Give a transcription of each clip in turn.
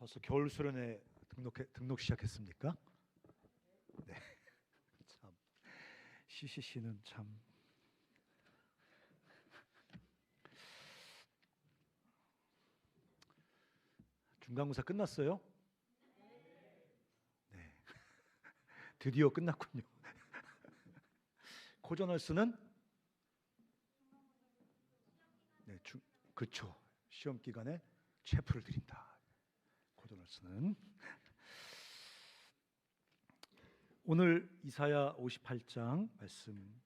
벌써 겨울 수련회 등록 시작했습니까? 네. 참 CCC는 참 중간고사 끝났어요? 네. 드디어 끝났군요. 코저널스는 네, 그렇죠. 시험 기간에 체프를 드린다. 코저널스는 오늘 이사야 58장 말씀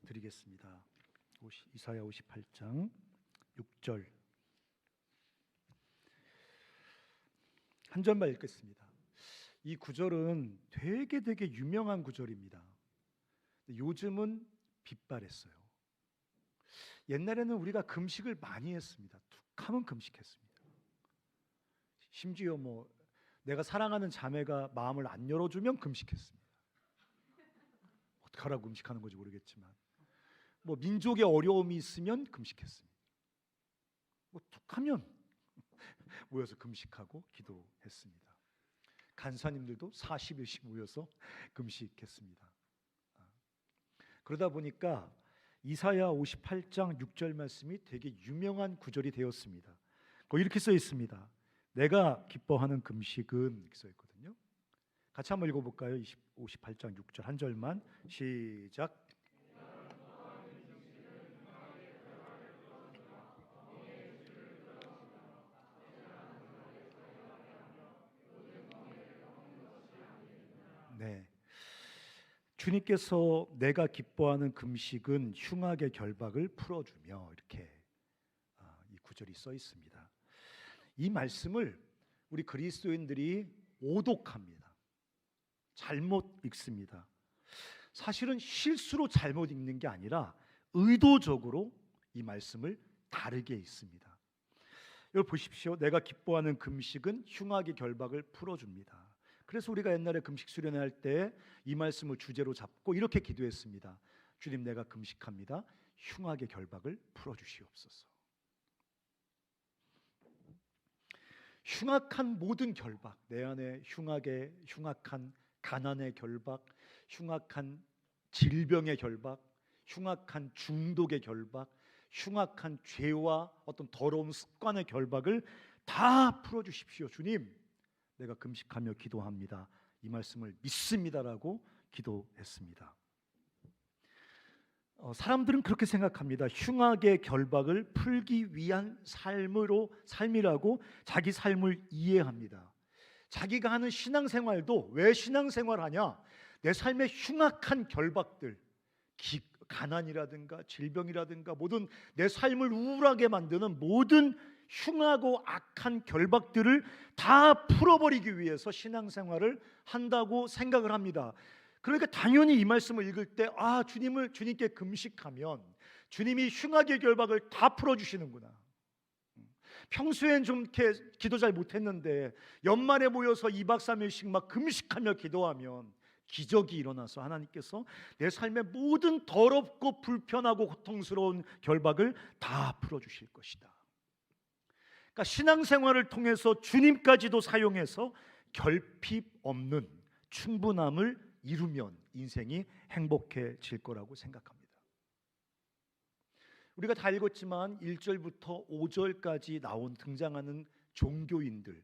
드리겠습니다. 이사야 58장 6절 한 절만 읽겠습니다. 이 구절은 되게 유명한 구절입니다. 요즘은 빗발했어요. 옛날에는 우리가 금식을 많이 했습니다. 툭 하면 금식했습니다. 심지어 내가 사랑하는 자매가 마음을 안 열어주면 금식했습니다. 어떡하라고 금식하는 건지 모르겠지만 민족의 어려움이 있으면 금식했습니다. 툭하면 모여서 금식하고 기도했습니다. 간사님들도 40일씩 모여서 금식했습니다. 그러다 보니까 이사야 58장 6절 말씀이 되게 유명한 구절이 되었습니다. 거기 이렇게 써 있습니다. 내가 기뻐하는 금식은 이렇게 써 있거든요. 같이 한번 읽어볼까요? 58장 6절 한 절만 시작. 네, 주님께서 내가 기뻐하는 금식은 흉악의 결박을 풀어주며 이렇게 이 구절이 써 있습니다. 이 말씀을 우리 그리스도인들이 오독합니다. 잘못 읽습니다. 사실은 실수로 잘못 읽는 게 아니라 의도적으로 이 말씀을 다르게 읽습니다. 여기 보십시오. 내가 기뻐하는 금식은 흉악의 결박을 풀어줍니다. 그래서 우리가 옛날에 금식 수련회 할 때 이 말씀을 주제로 잡고 이렇게 기도했습니다. 주님, 내가 금식합니다. 흉악의 결박을 풀어주시옵소서. 흉악한 모든 결박, 내 안에 흉악한 가난의 결박, 흉악한 질병의 결박, 흉악한 중독의 결박, 흉악한 죄와 어떤 더러운 습관의 결박을 다 풀어주십시오. 주님, 내가 금식하며 기도합니다. 이 말씀을 믿습니다라고 기도했습니다. 사람들은 그렇게 생각합니다. 흉악의 결박을 풀기 위한 삶이라고 자기 삶을 이해합니다. 자기가 하는 신앙생활도 왜 신앙생활하냐? 내 삶의 흉악한 결박들, 가난이라든가 질병이라든가 모든 내 삶을 우울하게 만드는 모든 흉하고 악한 결박들을 다 풀어버리기 위해서 신앙생활을 한다고 생각을 합니다. 그러니까 당연히 이 말씀을 읽을 때 주님께 금식하면 주님이 흉악의 결박을 다 풀어주시는구나. 평소엔 좀 이렇게 기도 잘 못했는데 연말에 모여서 2박 3일씩 막 금식하며 기도하면 기적이 일어나서 하나님께서 내 삶의 모든 더럽고 불편하고 고통스러운 결박을 다 풀어주실 것이다. 그러니까 신앙생활을 통해서 주님까지도 사용해서 결핍 없는 충분함을 이루면 인생이 행복해질 거라고 생각합니다. 우리가 다 읽었지만 1절부터 5절까지 등장하는 종교인들,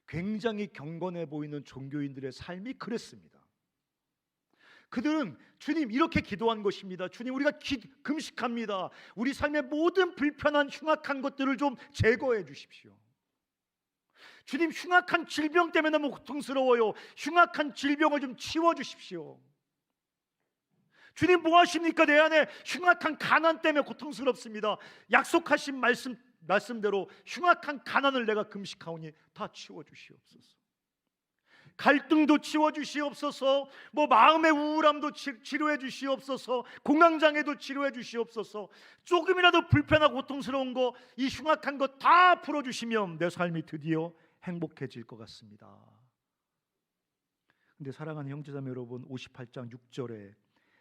굉장히 경건해 보이는 종교인들의 삶이 그랬습니다. 그들은 주님 이렇게 기도한 것입니다. 주님, 우리가 금식합니다. 우리 삶의 모든 불편한 흉악한 것들을 좀 제거해 주십시오. 주님, 흉악한 질병 때문에 너무 고통스러워요. 흉악한 질병을 좀 치워 주십시오. 주님, 뭐 하십니까? 내 안에 흉악한 가난 때문에 고통스럽습니다. 약속하신 말씀대로 흉악한 가난을 내가 금식하오니 다 치워 주시옵소서. 갈등도 치워주시옵소서. 마음의 우울함도 치료해 주시옵소서. 공황장애도 치료해 주시옵소서. 조금이라도 불편하고 고통스러운 거, 이 흉악한 거 다 풀어주시면 내 삶이 드디어 행복해질 것 같습니다. 근데 사랑하는 형제자매 여러분, 58장 6절에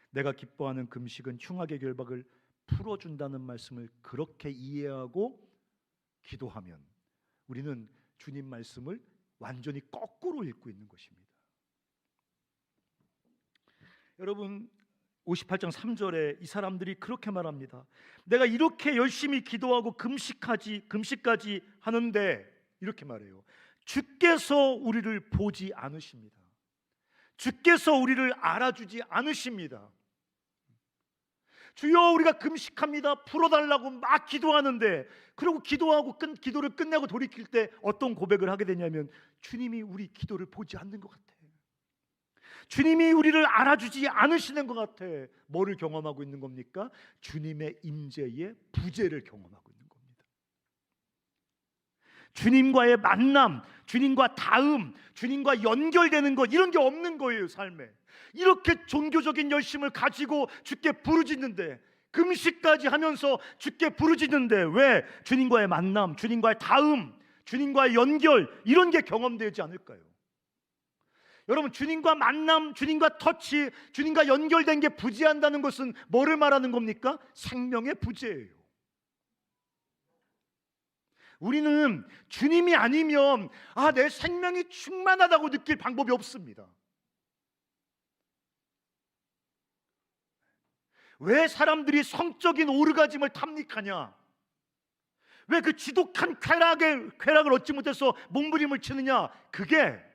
내가 기뻐하는 금식은 흉악의 결박을 풀어준다는 말씀을 그렇게 이해하고 기도하면 우리는 주님 말씀을 완전히 거꾸로 읽고 있는 것입니다. 여러분, 58장 3절에 이 사람들이 그렇게 말합니다. 내가 이렇게 열심히 기도하고 금식까지 하는데, 이렇게 말해요. 주께서 우리를 보지 않으십니다. 주께서 우리를 알아주지 않으십니다. 주여, 우리가 금식합니다, 풀어달라고 막 기도하는데, 그리고 기도를 끝내고 돌이킬 때 어떤 고백을 하게 되냐면, 주님이 우리 기도를 보지 않는 것 같아. 주님이 우리를 알아주지 않으시는 것 같아. 뭐를 경험하고 있는 겁니까? 주님의 임재의 부재를 경험하고 있는 겁니다. 주님과의 만남, 주님과 닿음, 주님과 연결되는 것, 이런 게 없는 거예요, 삶에. 이렇게 종교적인 열심을 가지고 주께 부르짖는데, 금식까지 하면서 주께 부르짖는데, 왜 주님과의 만남, 주님과의 닿음, 주님과의 연결, 이런 게 경험되지 않을까요? 여러분, 주님과 만남, 주님과 터치, 주님과 연결된 게 부재한다는 것은 뭐를 말하는 겁니까? 생명의 부재예요. 우리는 주님이 아니면 내 생명이 충만하다고 느낄 방법이 없습니다. 왜 사람들이 성적인 오르가즘을 탐닉하냐? 왜 그 지독한 쾌락을 얻지 못해서 몸부림을 치느냐? 그게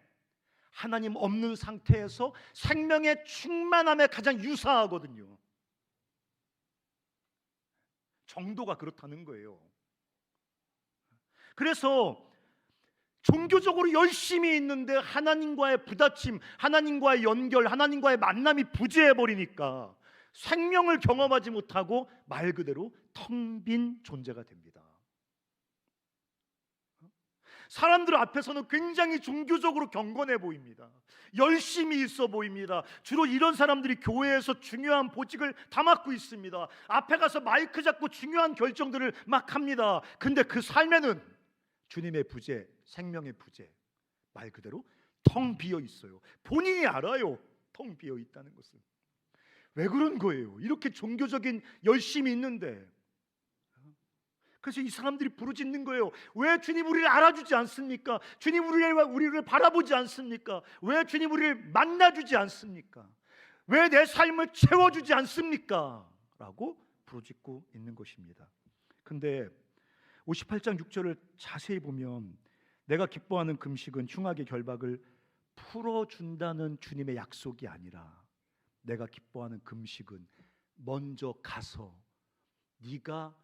하나님 없는 상태에서 생명의 충만함에 가장 유사하거든요. 정도가 그렇다는 거예요. 그래서 종교적으로 열심히 있는데 하나님과의 부딪힘, 하나님과의 연결, 하나님과의 만남이 부재해버리니까 생명을 경험하지 못하고 말 그대로 텅 빈 존재가 됩니다. 사람들 앞에서는 굉장히 종교적으로 경건해 보입니다. 열심히 있어 보입니다. 주로 이런 사람들이 교회에서 중요한 보직을 다 맡고 있습니다. 앞에 가서 마이크 잡고 중요한 결정들을 막 합니다. 근데 그 삶에는 주님의 부재, 생명의 부재, 말 그대로 텅 비어 있어요. 본인이 알아요, 텅 비어 있다는 것을. 왜 그런 거예요? 이렇게 종교적인 열심이 있는데. 그래서 이 사람들이 부르짖는 거예요. 왜 주님 우리를 알아주지 않습니까? 주님 우리를 바라보지 않습니까? 왜 주님 우리를 만나주지 않습니까? 왜 내 삶을 채워주지 않습니까? 라고 부르짖고 있는 것입니다. 근데 58장 6절을 자세히 보면, 내가 기뻐하는 금식은 흉악의 결박을 풀어준다는 주님의 약속이 아니라, 내가 기뻐하는 금식은 먼저 가서 네가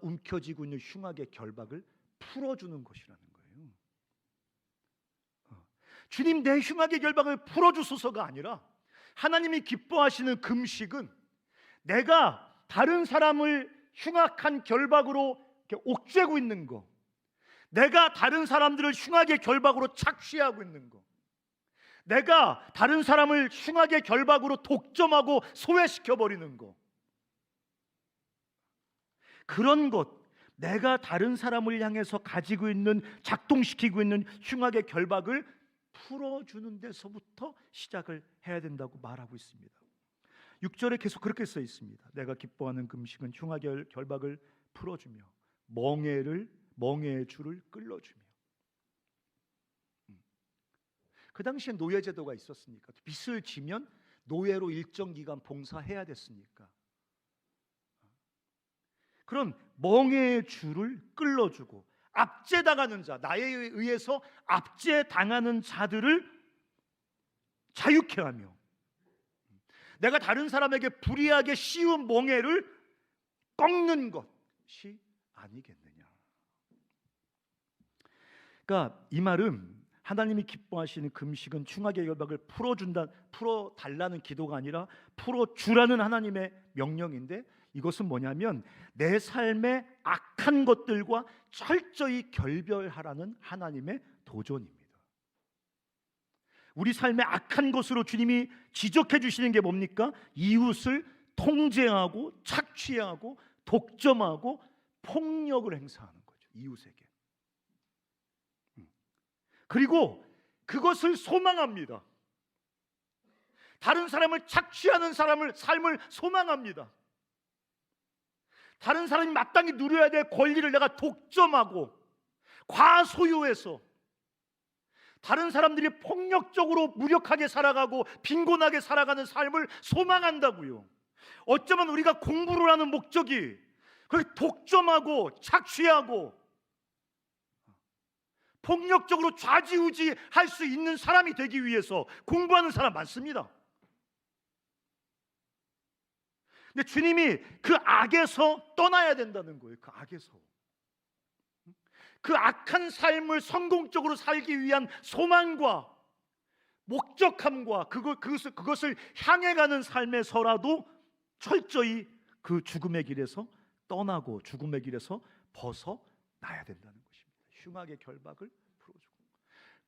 움켜쥐고 있는 흉악의 결박을 풀어주는 것이라는 거예요. 주님, 내 흉악의 결박을 풀어주소서가 아니라, 하나님이 기뻐하시는 금식은 내가 다른 사람을 흉악한 결박으로 옥죄고 있는 거, 내가 다른 사람들을 흉악의 결박으로 착취하고 있는 거, 내가 다른 사람을 흉악의 결박으로 독점하고 소외시켜버리는 거, 그런 것, 내가 다른 사람을 향해서 가지고 있는, 작동시키고 있는 흉악의 결박을 풀어주는 데서부터 시작을 해야 된다고 말하고 있습니다. 6절에 계속 그렇게 써 있습니다. 내가 기뻐하는 금식은 흉악의 결박을 풀어주며 멍에의 줄을 끌어주며. 그 당시에 노예제도가 있었으니까, 빚을 지면 노예로 일정 기간 봉사해야 됐으니까, 그런 멍에의 줄을 끌어주고, 압제당하는 자, 나에 의해서 압제당하는 자들을 자유케 하며, 내가 다른 사람에게 불이하게 씌운 멍에를 꺾는 것이 아니겠느냐. 그러니까 이 말은 하나님이 기뻐하시는 금식은 흉악의 결박을 풀어달라는 기도가 아니라 풀어주라는 하나님의 명령인데, 이것은 뭐냐면 내 삶의 악한 것들과 철저히 결별하라는 하나님의 도전입니다. 우리 삶의 악한 것으로 주님이 지적해 주시는 게 뭡니까? 이웃을 통제하고 착취하고 독점하고 폭력을 행사하는 거죠, 이웃에게. 그리고 그것을 소망합니다. 다른 사람을 착취하는 삶을 소망합니다. 다른 사람이 마땅히 누려야 될 권리를 내가 독점하고 과소유해서 다른 사람들이 폭력적으로 무력하게 살아가고 빈곤하게 살아가는 삶을 소망한다고요. 어쩌면 우리가 공부를 하는 목적이 그 독점하고 착취하고 폭력적으로 좌지우지할 수 있는 사람이 되기 위해서 공부하는 사람 많습니다. 근데 주님이 그 악에서 떠나야 된다는 거예요. 그 악에서. 그 악한 삶을 성공적으로 살기 위한 소망과 목적함과 그것을 향해 가는 삶에서라도 철저히 그 죽음의 길에서 떠나고 죽음의 길에서 벗어나야 된다는 것입니다. 흉악의 결박을 풀어주고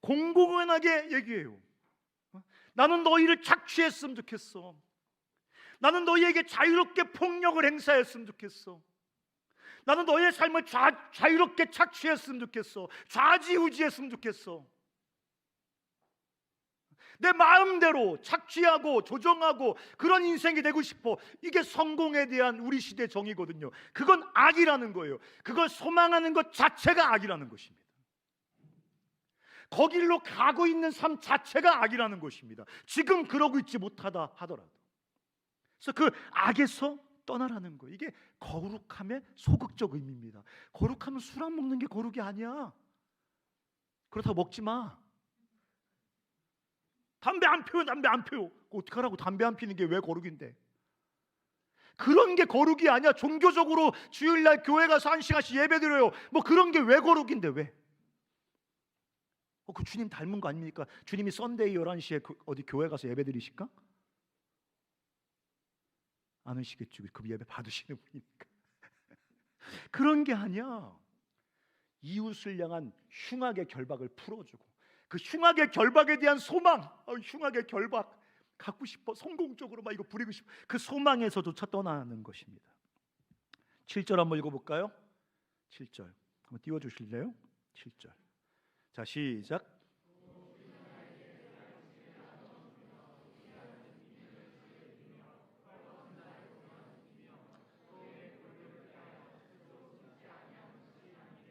공공연하게 얘기해요. 나는 너희를 착취했으면 좋겠어. 나는 너희에게 자유롭게 폭력을 행사했으면 좋겠어. 나는 너희의 삶을 자유롭게 착취했으면 좋겠어. 좌지우지했으면 좋겠어. 내 마음대로 착취하고 조정하고 그런 인생이 되고 싶어. 이게 성공에 대한 우리 시대 정의거든요. 그건 악이라는 거예요. 그걸 소망하는 것 자체가 악이라는 것입니다. 거길로 가고 있는 삶 자체가 악이라는 것입니다. 지금 그러고 있지 못하다 하더라도. 그래서 그 악에서 떠나라는 거예요. 이게 거룩함의 소극적 의미입니다. 거룩하면 술 안 먹는 게 거룩이 아니야. 그렇다고 먹지 마. 담배 안 피워. 어떡하라고. 담배 안 피는 게 왜 거룩인데. 그런 게 거룩이 아니야. 종교적으로 주일날 교회 가서 1시간씩 예배 드려요. 뭐 그런 게 왜 거룩인데 왜? 그 주님 닮은 거 아닙니까? 주님이 썬데이 11시에 어디 교회 가서 예배 드리실까? 않으시겠죠. 그 예배 받으시는 분이니까. 그런 게 아니야. 이웃을 향한 흉악의 결박을 풀어주고 그 흉악의 결박에 대한 소망, 흉악의 결박 갖고 싶어, 성공적으로 막 이거 부리고 싶어, 그 소망에서조차 떠나는 것입니다. 7절 한번 읽어볼까요? 7절 한번 띄워주실래요? 7절. 자, 시작.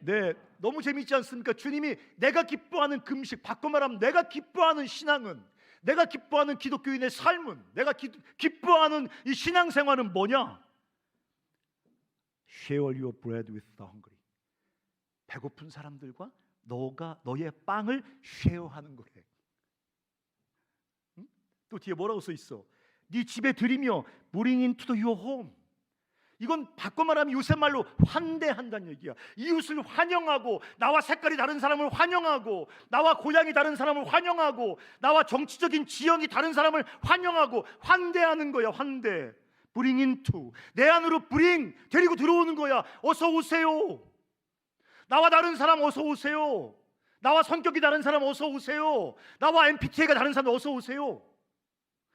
네, 너무 재미있지 않습니까? 주님이 내가 기뻐하는 금식, 바꿔 말하면 내가 기뻐하는 신앙은, 내가 기뻐하는 기독교인의 삶은, 내가 기뻐하는 이 신앙생활은 뭐냐? Share your bread with the hungry. 배고픈 사람들과 너의 빵을 쉐어하는 거래. 응? 또 뒤에 뭐라고 써 있어? 네 집에 들이며 bring into your home. 이건 바꿔 말하면 요새 말로 환대한다는 얘기야. 이웃을 환영하고, 나와 색깔이 다른 사람을 환영하고, 나와 고향이 다른 사람을 환영하고, 나와 정치적인 지형이 다른 사람을 환영하고, 환대하는 거야. 환대. Bring into. 내 안으로 bring, 데리고 들어오는 거야. 어서 오세요. 나와 다른 사람 어서 오세요. 나와 성격이 다른 사람 어서 오세요. 나와 MBTI가 다른 사람 어서 오세요.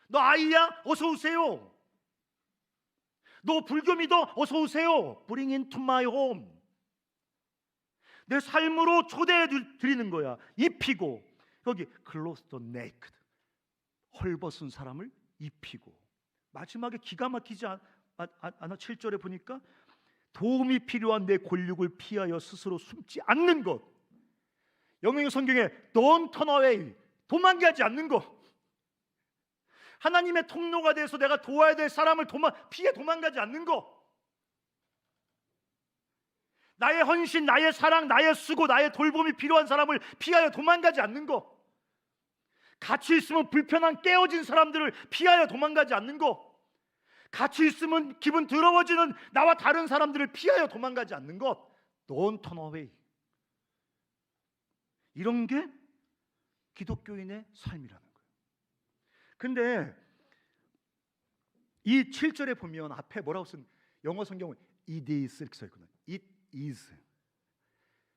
너 아이야? 어서 오세요. 너 불교 믿어? 어서 오세요. Bring into my home. 내 삶으로 초대해 드리는 거야. 입히고, 여기 clothe the naked, 헐벗은 사람을 입히고, 마지막에 기가 막히지 않아? 7절에 보니까 도움이 필요한 내 권력을 피하여 스스로 숨지 않는 것. 영영 성경에 Don't turn away, 도망가지 않는 것. 하나님의 통로가 돼서 내가 도와야 될 사람을 피해 도망가지 않는 것. 나의 헌신, 나의 사랑, 나의 수고, 나의 돌봄이 필요한 사람을 피하여 도망가지 않는 것. 같이 있으면 불편한 깨어진 사람들을 피하여 도망가지 않는 것. 같이 있으면 기분 더러워지는 나와 다른 사람들을 피하여 도망가지 않는 것. Don't turn away. 이런 게 기독교인의 삶이라는 거예요. 근데 이 7절에 보면 앞에 뭐라고 쓴, 영어 성경은 it is 이렇게 써 있거든요. It is.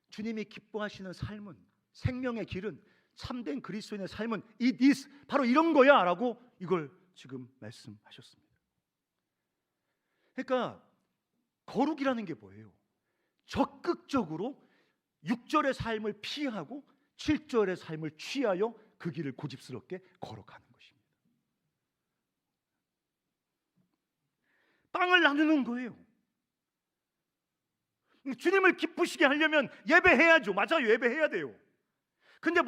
주님이 기뻐하시는 삶은, 생명의 길은, 참된 그리스도인의 삶은 it is, 바로 이런 거야 라고 이걸 지금 말씀하셨습니다. 그러니까 거룩이라는 게 뭐예요? 적극적으로 6절의 삶을 피하고 7절의 삶을 취하여 그 길을 고집스럽게 걸어가는 것입니다. 빵을 나누는 거예요. 주님을 기쁘시게 하려면 예배해야죠. 맞아요. 예배해야 돼요. 근데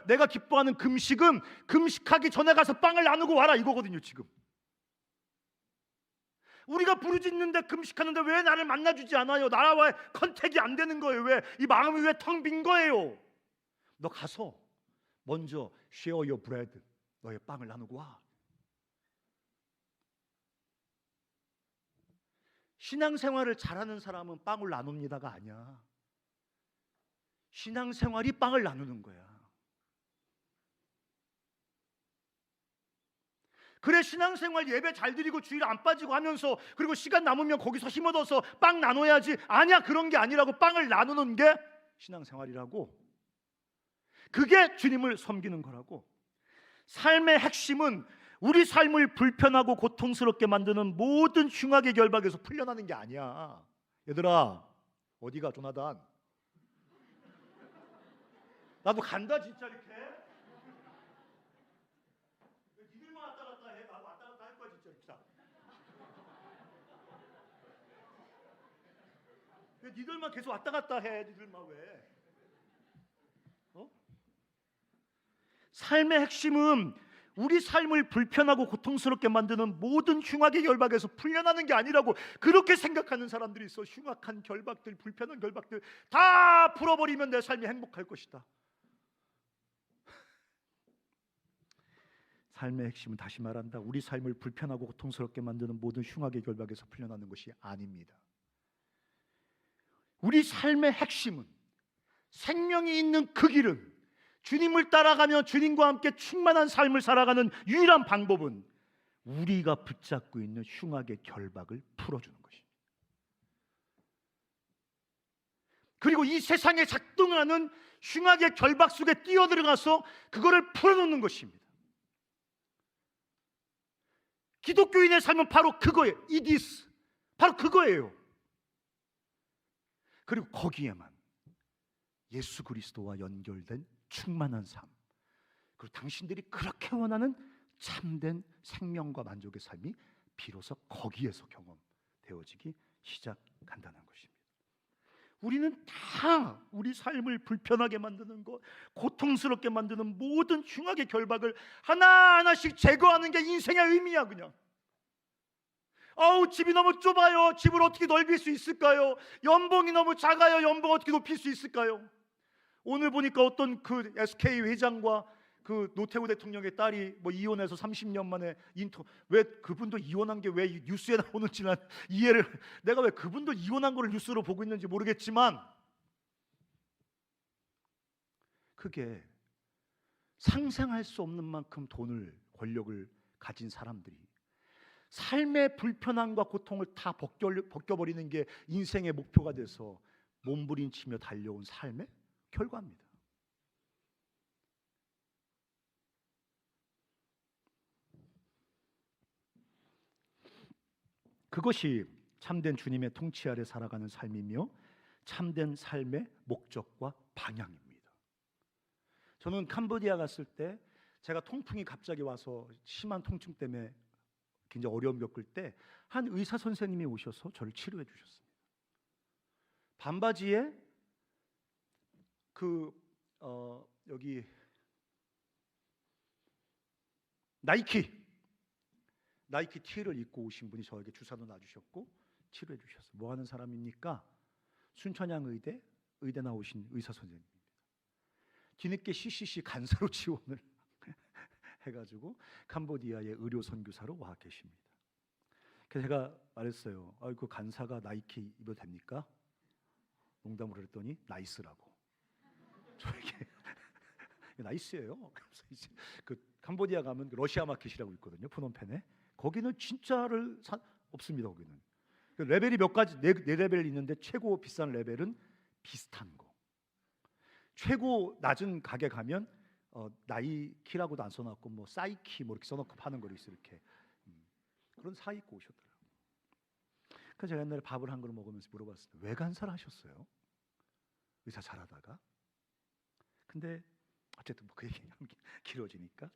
내가 기뻐하는 금식은 금식하기 전에 가서 빵을 나누고 와라 이거거든요. 지금 우리가 부르짖는데 금식하는데 왜 나를 만나주지 않아요? 나와의 컨택이 안 되는 거예요. 왜? 이 마음이 왜 텅 빈 거예요? 너 가서 먼저 share your bread, 너의 빵을 나누고 와. 신앙생활을 잘하는 사람은 빵을 나눕니다가 아니야. 신앙생활이 빵을 나누는 거야. 그래, 신앙생활 예배 잘 드리고 주일 안 빠지고 하면서 그리고 시간 남으면 거기서 힘 얻어서 빵 나눠야지. 아니야, 그런 게 아니라고. 빵을 나누는 게 신앙생활이라고. 그게 주님을 섬기는 거라고. 삶의 핵심은 우리 삶을 불편하고 고통스럽게 만드는 모든 흉악의 결박에서 풀려나는 게 아니야. 얘들아, 어디가 조나단? 나도 간다 진짜. 이렇게 니들만 왔다 갔다 해. 나도 왔다 갔다 할 거야 진짜. 왜 니들만 계속 왔다 갔다 해? 니들만 왜? 삶의 핵심은 우리 삶을 불편하고 고통스럽게 만드는 모든 흉악의 결박에서 풀려나는 게 아니라고. 그렇게 생각하는 사람들이 있어. 흉악한 결박들, 불편한 결박들 다 풀어버리면 내 삶이 행복할 것이다. 삶의 핵심은, 다시 말한다, 우리 삶을 불편하고 고통스럽게 만드는 모든 흉악의 결박에서 풀려나는 것이 아닙니다. 우리 삶의 핵심은, 생명이 있는 그 길은, 주님을 따라가며 주님과 함께 충만한 삶을 살아가는 유일한 방법은 우리가 붙잡고 있는 흉악의 결박을 풀어주는 것입니다. 그리고 이 세상에 작동하는 흉악의 결박 속에 뛰어들어가서 그거를 풀어놓는 것입니다. 기독교인의 삶은 바로 그거예요. It is. 바로 그거예요. 그리고 거기에만 예수 그리스도와 연결된 충만한 삶, 그리고 당신들이 그렇게 원하는 참된 생명과 만족의 삶이 비로소 거기에서 경험되어지기 시작한다는 것입니다. 우리는 다 우리 삶을 불편하게 만드는 것, 고통스럽게 만드는 모든 흉악의 결박을 하나하나씩 제거하는 게 인생의 의미야. 그냥 집이 너무 좁아요. 집을 어떻게 넓힐 수 있을까요? 연봉이 너무 작아요. 연봉 어떻게 높일 수 있을까요? 오늘 보니까 어떤 그 SK 회장과 그 노태우 대통령의 딸이 이혼해서 30년 만에 왜 그분도 이혼한 게 왜 뉴스에 나오는지 난 내가 왜 그분도 이혼한 거를 뉴스로 보고 있는지 모르겠지만, 그게 상상할 수 없는 만큼 돈을, 권력을 가진 사람들이 삶의 불편함과 고통을 다 벗겨버리는 게 인생의 목표가 돼서 몸부림치며 달려온 삶의 결과입니다. 그것이 참된 주님의 통치 아래 살아가는 삶이며 참된 삶의 목적과 방향입니다. 저는 캄보디아 갔을 때 제가 통풍이 갑자기 와서 심한 통증 때문에 굉장히 어려움 겪을 때 한 의사 선생님이 오셔서 저를 치료해 주셨습니다. 반바지에 여기 나이키 티를 입고 오신 분이 저에게 주사도 놔주셨고 치료해 주셨어요. 뭐 하는 사람입니까? 순천향 의대 나오신 의사 선생님입니다. 뒤늦게 CCC 간사로 지원을 해가지고 캄보디아의 의료 선교사로 와 계십니다. 그래서 제가 말했어요. 그 간사가 나이키 입어도 됩니까? 농담으로 했더니 나이스라고. 저에게 나이스예요. 그래서 이제 그 캄보디아 가면 러시아 마켓이라고 있거든요. 푸놈펜에. 거기는 진짜를 없습니다. 거기는 레벨이 몇 가지, 네 레벨 있는데 최고 비싼 레벨은 비슷한 거. 최고 낮은 가게 가면 나이키라고도 안 써놨고 사이키 이렇게 써놓고 파는 거를 있어. 이렇게 그런 사 입고 오셨더라고요. 그래서 제가 옛날에 밥을 한 그릇 먹으면서 물어봤어요. 왜 간사를 하셨어요? 의사 잘하다가. 근데 어쨌든 그 얘기가 길어지니까,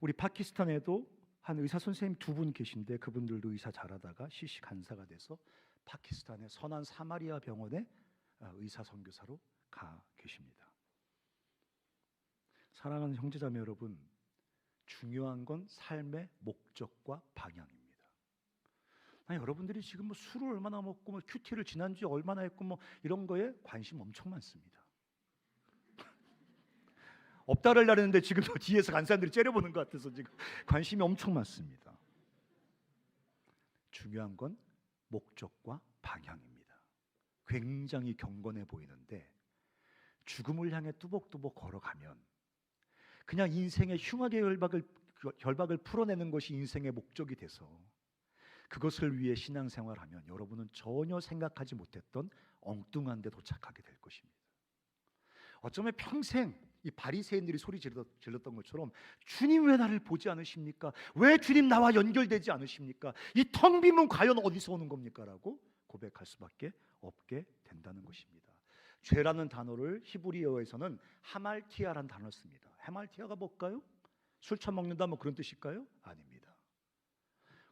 우리 파키스탄에도 한 의사 선생님 2분 계신데 그분들도 의사 잘하다가 CC 간사가 돼서 파키스탄의 선한 사마리아 병원에 의사 선교사로 가 계십니다. 사랑하는 형제자매 여러분, 중요한 건 삶의 목적과 방향입니다. 여러분들이 지금 뭐 술을 얼마나 먹고 뭐 큐티를 지난주에 얼마나 했고 뭐 이런 거에 관심 엄청 많습니다. 없다를 나르는데 지금 뒤에서 간 사람들이 째려보는 것 같아서 지금 관심이 엄청 많습니다. 중요한 건 목적과 방향입니다. 굉장히 경건해 보이는데 죽음을 향해 뚜벅뚜벅 걸어가면 그냥 인생의 흉악의 결박을 풀어내는 것이 인생의 목적이 돼서 그것을 위해 신앙생활하면 여러분은 전혀 생각하지 못했던 엉뚱한 데 도착하게 될 것입니다. 어쩌면 평생 이 바리새인들이 소리 질렀던 것처럼 주님 왜 나를 보지 않으십니까? 왜 주님 나와 연결되지 않으십니까? 이 텅 빈 문 과연 어디서 오는 겁니까? 라고 고백할 수밖에 없게 된다는 것입니다. 죄라는 단어를 히브리어에서는 하말티아라는 단어를 씁니다. 하말티아가 뭘까요? 술 처먹는다 뭐 그런 뜻일까요? 아닙니다.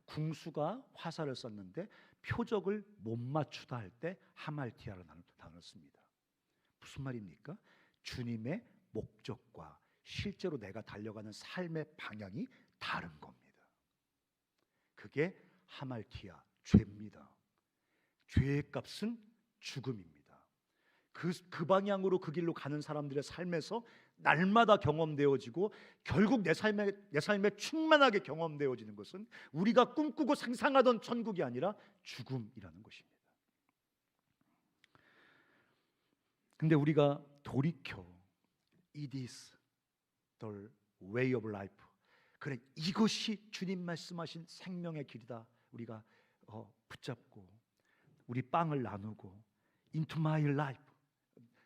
궁수가 화살을 쐈는데 표적을 못 맞추다 할 때 하말티아라는 단어를 씁니다. 무슨 말입니까? 주님의 목적과 실제로 내가 달려가는 삶의 방향이 다른 겁니다. 그게 하말티아, 죄입니다. 죄의 값은 죽음입니다. 그 방향으로 그 길로 가는 사람들의 삶에서 날마다 경험되어지고 결국 내 삶에 충만하게 경험되어지는 것은 우리가 꿈꾸고 상상하던 천국이 아니라 죽음이라는 것입니다. 근데 우리가 돌이켜 It is the way of life, 그래 이것이 주님 말씀하신 생명의 길이다 우리가 붙잡고 우리 빵을 나누고 into my life,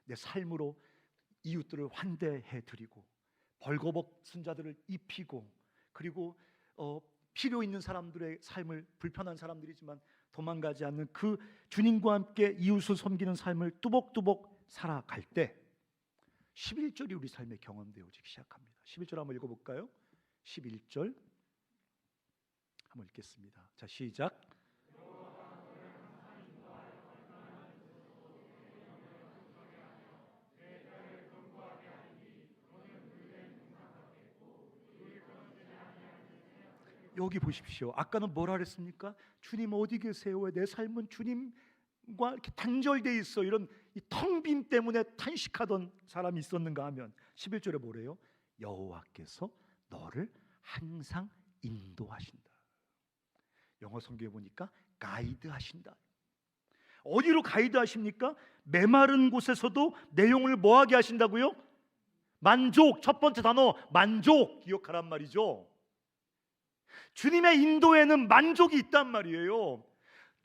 내 삶으로 이웃들을 환대해 드리고 벌거벗은 자들을 입히고 그리고 필요 있는 사람들의 삶을, 불편한 사람들이지만 도망가지 않는 그 주님과 함께 이웃을 섬기는 삶을 뚜벅뚜벅 살아갈 때 11절이 우리 삶에 경험되어지기 시작합니다. 11절 한번 읽어볼까요? 11절 한번 읽겠습니다. 자, 시작. 여기 보십시오. 아까는 뭐라 그랬습니까? 주님 어디 계세요? 왜 내 삶은 주님과 이렇게 단절돼 있어? 이런 이 텅 빈 때문에 탄식하던 사람이 있었는가 하면 11절에 뭐래요? 여호와께서 너를 항상 인도하신다. 영어 성경에 보니까 가이드 하신다. 어디로 가이드 하십니까? 메마른 곳에서도 내용을 뭐하게 하신다고요? 만족. 첫 번째 단어 만족 기억하란 말이죠. 주님의 인도에는 만족이 있단 말이에요.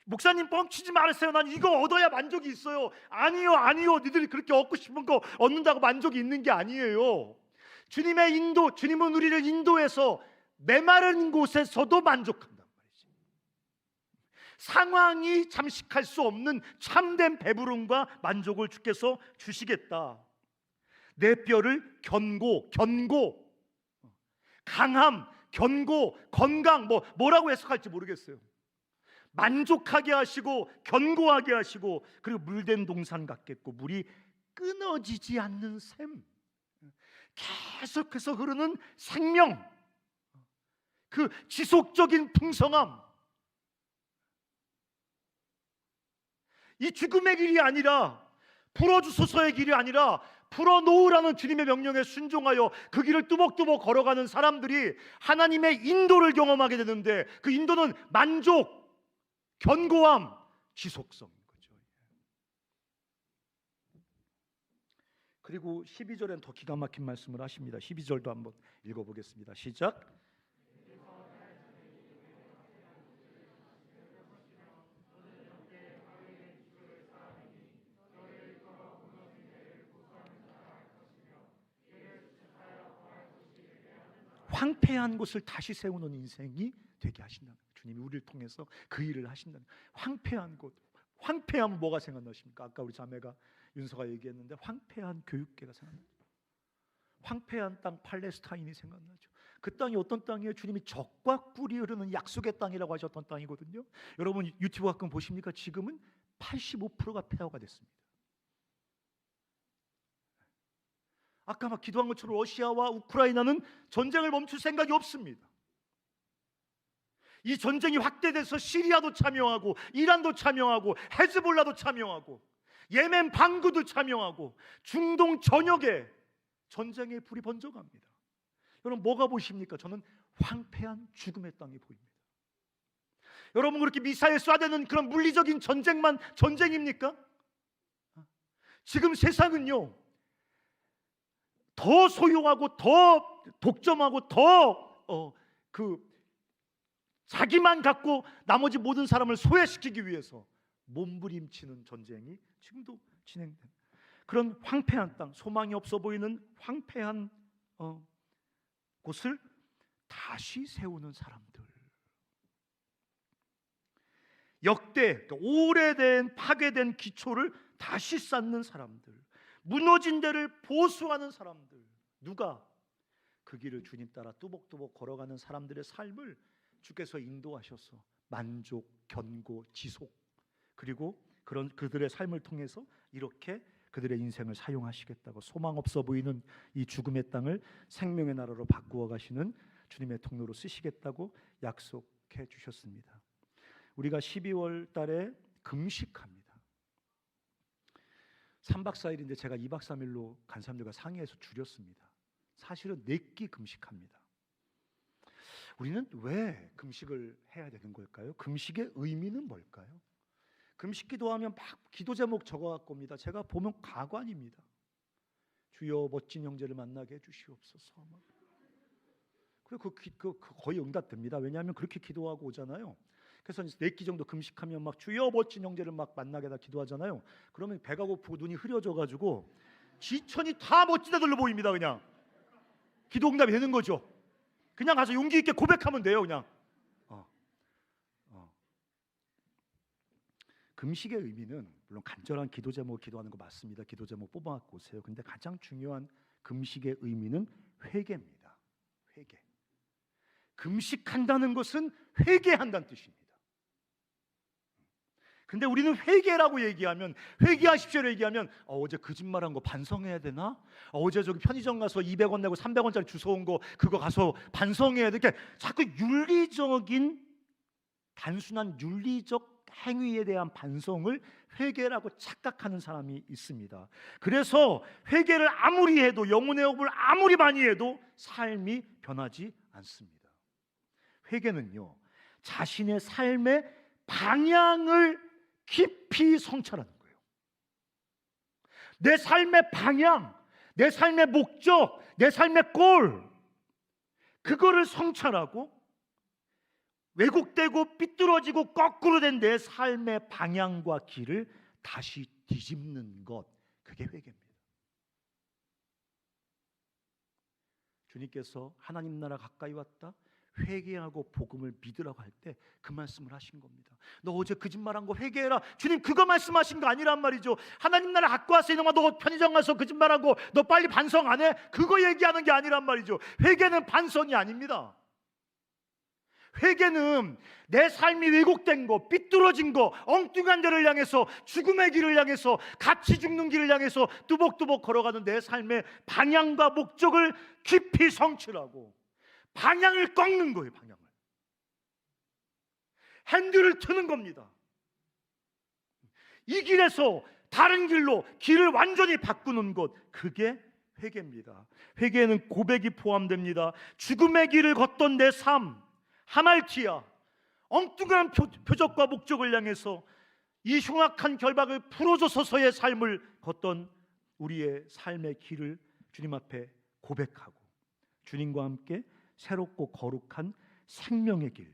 목사님 뻥치지 말으세요. 난 이거 얻어야 만족이 있어요. 아니요. 니들이 그렇게 얻고 싶은 거 얻는다고 만족이 있는 게 아니에요. 주님의 인도, 주님은 우리를 인도해서 메마른 곳에서도 만족한단 말이지. 상황이 잠식할 수 없는 참된 배부름과 만족을 주께서 주시겠다. 내 뼈를 견고, 강함, 견고, 건강, 뭐라고 해석할지 모르겠어요. 만족하게 하시고 견고하게 하시고 그리고 물된 동산 같겠고 물이 끊어지지 않는 샘, 계속해서 흐르는 생명, 그 지속적인 풍성함, 이 죽음의 길이 아니라 풀어주소서의 길이 아니라 풀어놓으라는 주님의 명령에 순종하여 그 길을 뚜벅뚜벅 걸어가는 사람들이 하나님의 인도를 경험하게 되는데 그 인도는 만족, 견고함, 지속성인 거죠. 그리고 12절엔 더 기가 막힌 말씀을 하십니다. 12절도 한번 읽어보겠습니다. 시작. 황폐한 곳을 다시 세우는 인생이 되게 하신다는 거예요. 주님이 우리를 통해서 그 일을 하신다는 거예요. 황폐한 곳, 황폐하면 뭐가 생각나십니까? 아까 우리 자매가 윤서가 얘기했는데 황폐한 교육계가 생각나죠. 황폐한 땅 팔레스타인이 생각나죠. 그 땅이 어떤 땅이에요? 주님이 젖과 꿀이 흐르는 약속의 땅이라고 하셨던 땅이거든요. 여러분 유튜브 가끔 보십니까? 지금은 85%가 폐허가 됐습니다. 아까 막 기도한 것처럼 러시아와 우크라이나는 전쟁을 멈출 생각이 없습니다. 이 전쟁이 확대돼서 시리아도 참여하고 이란도 참여하고 헤즈볼라도 참여하고 예멘 반구도 참여하고 중동 전역에 전쟁의 불이 번져갑니다. 여러분 뭐가 보십니까? 저는 황폐한 죽음의 땅이 보입니다. 여러분 그렇게 미사일 쏴대는 그런 물리적인 전쟁만 전쟁입니까? 지금 세상은요 더 소유하고 더 독점하고 더 자기만 갖고 나머지 모든 사람을 소외시키기 위해서 몸부림치는 전쟁이 지금도 진행됩니다. 그런 황폐한 땅, 소망이 없어 보이는 황폐한 곳을 다시 세우는 사람들, 역대 오래된 파괴된 기초를 다시 쌓는 사람들, 무너진 데를 보수하는 사람들, 누가 그 길을 주님 따라 뚜벅뚜벅 걸어가는 사람들의 삶을 주께서 인도하셔서 만족, 견고, 지속, 그리고 그런 그들의 삶을 통해서 이렇게 그들의 인생을 사용하시겠다고, 소망 없어 보이는 이 죽음의 땅을 생명의 나라로 바꾸어 가시는 주님의 통로로 쓰시겠다고 약속해 주셨습니다. 우리가 12월 달에 금식합니다. 3박 4일인데 제가 2박 3일로 간 사람들과 상의해서 줄였습니다. 사실은 4끼 금식합니다. 우리는 왜 금식을 해야 되는 걸까요? 금식의 의미는 뭘까요? 금식 기도하면 막 기도 제목 적어갖고 옵니다. 제가 보면 가관입니다. 주여 멋진 형제를 만나게 해주시옵소서. 그리고 거의 응답됩니다. 왜냐하면 그렇게 기도하고 오잖아요. 그래서 4끼 정도 금식하면 막 주여 멋진 형제를 막 만나게 다 기도하잖아요. 그러면 배가 고프고 눈이 흐려져가지고 지천이 다 멋진 애들로 보입니다. 그냥 기도 응답이 되는 거죠. 그냥 가서 용기 있게 고백하면 돼요. 그냥 금식의 의미는 물론 간절한 기도 제목 기도하는 거 맞습니다. 기도 제목 뽑아갖고 오세요. 근데 가장 중요한 금식의 의미는 회개입니다. 회개. 금식한다는 것은 회개한다는 뜻입니다. 근데 우리는 회개라고 얘기하면, 회개하십시오라고 얘기하면 어제 거짓말한 거 반성해야 되나? 어제 저기 편의점 가서 200원 내고 300원짜리 주워온 거 그거 가서 반성해야 돼. 그러니까 자꾸 윤리적인, 단순한 윤리적 행위에 대한 반성을 회개라고 착각하는 사람이 있습니다. 그래서 회개를 아무리 해도, 영혼의 호흡을 아무리 많이 해도 삶이 변하지 않습니다. 회개는요 자신의 삶의 방향을 깊이 성찰하는 거예요. 내 삶의 방향, 내 삶의 목적, 내 삶의 골, 그거를 성찰하고 왜곡되고 삐뚤어지고 거꾸로 된 내 삶의 방향과 길을 다시 뒤집는 것, 그게 회개입니다. 주님께서 하나님 나라 가까이 왔다, 회개하고 복음을 믿으라고 할 때 그 말씀을 하신 겁니다. 너 어제 거짓말한 거 회개해라. 주님 그거 말씀하신 거 아니란 말이죠. 하나님 나라 갖고 왔어 이놈아, 너 편의점 가서 거짓말한 거 너 빨리 반성 안 해? 그거 얘기하는 게 아니란 말이죠. 회개는 반성이 아닙니다. 회개는 내 삶이 왜곡된 거, 삐뚤어진 거, 엉뚱한 데를 향해서, 죽음의 길을 향해서, 같이 죽는 길을 향해서 뚜벅뚜벅 걸어가는 내 삶의 방향과 목적을 깊이 성취하고 방향을 꺾는 거예요. 방향을, 핸들을 트는 겁니다. 이 길에서 다른 길로 길을 완전히 바꾸는 것, 그게 회개입니다. 회개에는 고백이 포함됩니다. 죽음의 길을 걷던 내 삶, 하말티아, 엉뚱한 표적과 목적을 향해서 이 흉악한 결박을 풀어줘서서의 삶을 걷던 우리의 삶의 길을 주님 앞에 고백하고 주님과 함께 새롭고 거룩한 생명의 길,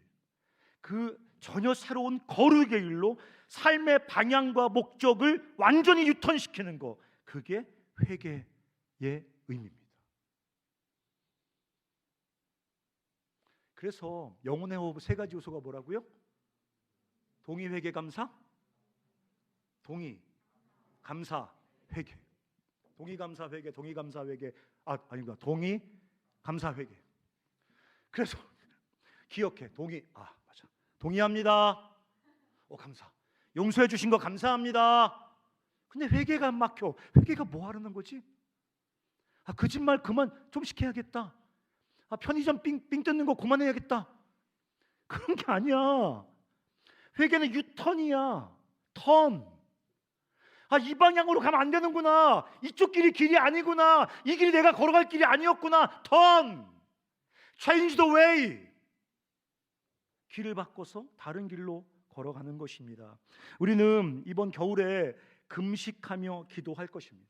그 전혀 새로운 거룩의 길로 삶의 방향과 목적을 완전히 유턴시키는 것, 그게 회개의 의미입니다. 그래서 영혼의 호흡 3가지 요소가 뭐라고요? 동의, 회개, 감사. 동의, 감사, 회개. 동의, 감사, 회개. 동의, 감사, 회개. 아닙니다. 동의, 감사, 회개. 그래서 기억해. 동의. 맞아. 동의합니다. 감사. 용서해 주신 거 감사합니다. 근데 회개가 안 막혀. 회개가 뭐 하려는 거지? 거짓말 그만 좀씩 해야겠다. 편의점 삥 뜯는 거 그만해야겠다. 그런 게 아니야. 회개는 유턴이야. 턴. 이 방향으로 가면 안 되는구나. 이쪽 길이 아니구나. 이 길이 내가 걸어갈 길이 아니었구나. 턴. Change the way. 길을 바꿔서 다른 길로 걸어가는 것입니다. 우리는 이번 겨울에 금식하며 기도할 것입니다.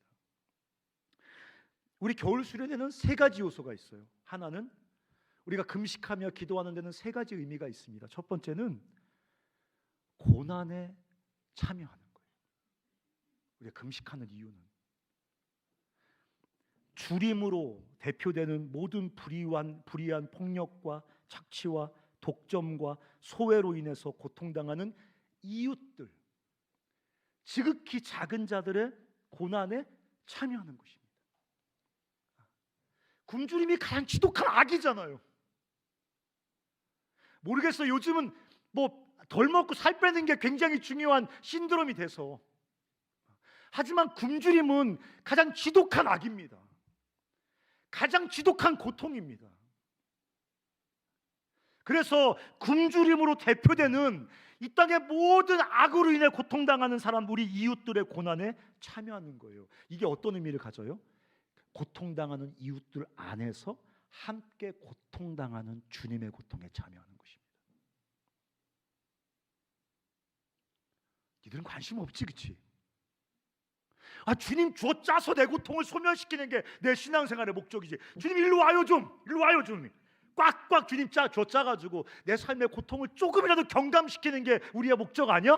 우리 겨울 수련회는 세 가지 요소가 있어요. 하나는 우리가 금식하며 기도하는 데는 세 가지 의미가 있습니다. 첫 번째는 고난에 참여하는 거예요. 우리가 금식하는 이유는 주림으로 대표되는 모든 불의한 폭력과 착취와 독점과 소외로 인해서 고통당하는 이웃들, 지극히 작은 자들의 고난에 참여하는 것입니다. 굶주림이 가장 지독한 악이잖아요. 모르겠어요. 요즘은 덜 먹고 살 빼는 게 굉장히 중요한 신드롬이 돼서. 하지만 굶주림은 가장 지독한 악입니다. 가장 지독한 고통입니다. 그래서 굶주림으로 대표되는 이 땅의 모든 악으로 인해 고통당하는 사람, 우리 이웃들의 고난에 참여하는 거예요. 이게 어떤 의미를 가져요? 고통당하는 이웃들 안에서 함께 고통당하는 주님의 고통에 참여하는 것입니다. 니들은 관심 없지, 그치? 주님 줘 짜서 내 고통을 소멸시키는 게 내 신앙생활의 목적이지. 주님 일로 와요 좀, 일로 와요 좀. 꽉꽉 주님 줘 짜가지고 내 삶의 고통을 조금이라도 경감시키는 게 우리의 목적 아니야?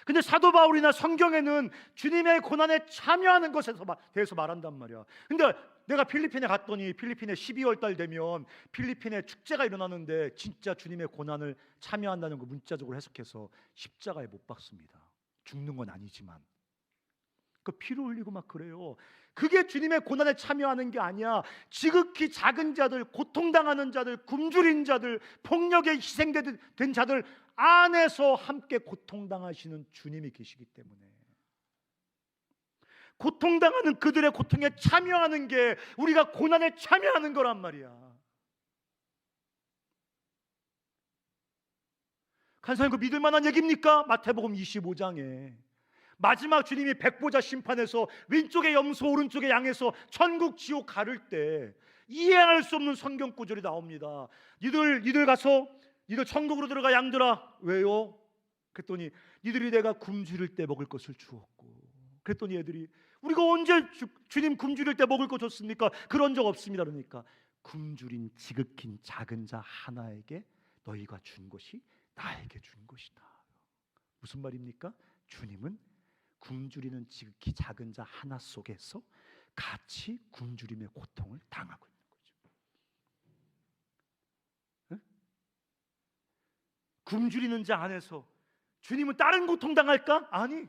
근데 사도 바울이나 성경에는 주님의 고난에 참여하는 것에 대해서 말한단 말이야. 근데 내가 필리핀에 갔더니 필리핀에 12월 달 되면 필리핀에 축제가 일어나는데 진짜 주님의 고난을 참여한다는 거 문자적으로 해석해서 십자가에 못 박습니다. 죽는 건 아니지만 그 피를 흘리고 막 그래요. 그게 주님의 고난에 참여하는 게 아니야. 지극히 작은 자들, 고통당하는 자들, 굶주린 자들, 폭력에 희생된 자들 안에서 함께 고통당하시는 주님이 계시기 때문에 고통당하는 그들의 고통에 참여하는 게 우리가 고난에 참여하는 거란 말이야. 간사님, 그 믿을 만한 얘기입니까? 마태복음 25장에 마지막 주님이 백보자 심판에서 왼쪽에 염소 오른쪽에 양에서 천국 지옥 가를 때 이해할 수 없는 성경 구절이 나옵니다. 니들 가서 니들 천국으로 들어가 양들아. 왜요? 그랬더니 니들이 내가 굶주릴 때 먹을 것을 주었고. 그랬더니 애들이 우리가 언제 주님 굶주릴 때 먹을 거 줬습니까? 그런 적 없습니다. 그러니까 굶주린 지극히 작은 자 하나에게 너희가 준 것이 나에게 준 것이다. 무슨 말입니까? 주님은 굶주리는 지극히 작은 자 하나 속에서 같이 굶주림의 고통을 당하고 있는 거죠. 응? 굶주리는 자 안에서 주님은 다른 고통 당할까? 아니.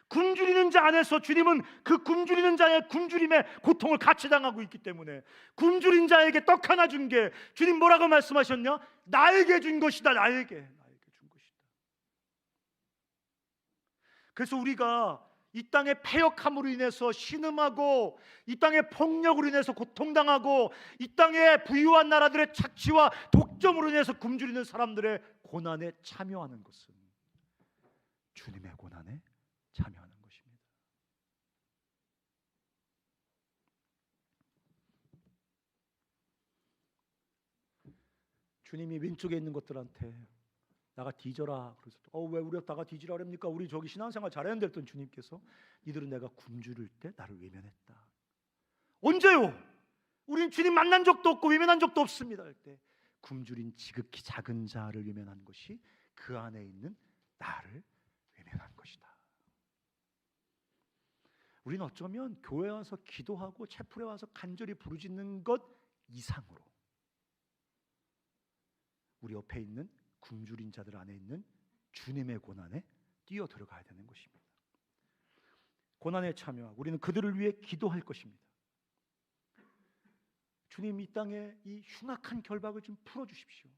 굶주리는 자 안에서 주님은 그 굶주리는 자의 굶주림의 고통을 같이 당하고 있기 때문에 굶주린 자에게 떡 하나 준 게 주님 뭐라고 말씀하셨냐? 나에게 준 것이다. 나에게 준 것이다. 그래서 우리가 이 땅의 패역함으로 인해서 신음하고 이 땅의 폭력으로 인해서 고통당하고 이 땅의 부유한 나라들의 착취와 독점으로 인해서 굶주리는 사람들의 고난에 참여하는 것은 주님의 고난에 참여하는 것입니다. 주님이 왼쪽에 있는 것들한테 나가 뒤져라. 그래서 왜 우리가 나가 뒤지라 그럽니까? 우리 저기 신앙생활 잘했는데 했던 주님께서 이들은 내가 굶주릴 때 나를 외면했다. 언제요? 우린 주님 만난 적도 없고 외면한 적도 없습니다. 할 때 굶주린 지극히 작은 자를 외면한 것이 그 안에 있는 나를 외면한 것이다. 우리는 어쩌면 교회 와서 기도하고 채플에 와서 간절히 부르짖는 것 이상으로 우리 옆에 있는 굶주린 자들 안에 있는 주님의 고난에 뛰어 들어가야 되는 것입니다. 고난에 참여하고 우리는 그들을 위해 기도할 것입니다. 주님, 이 땅에 이 흉악한 결박을 좀 풀어주십시오.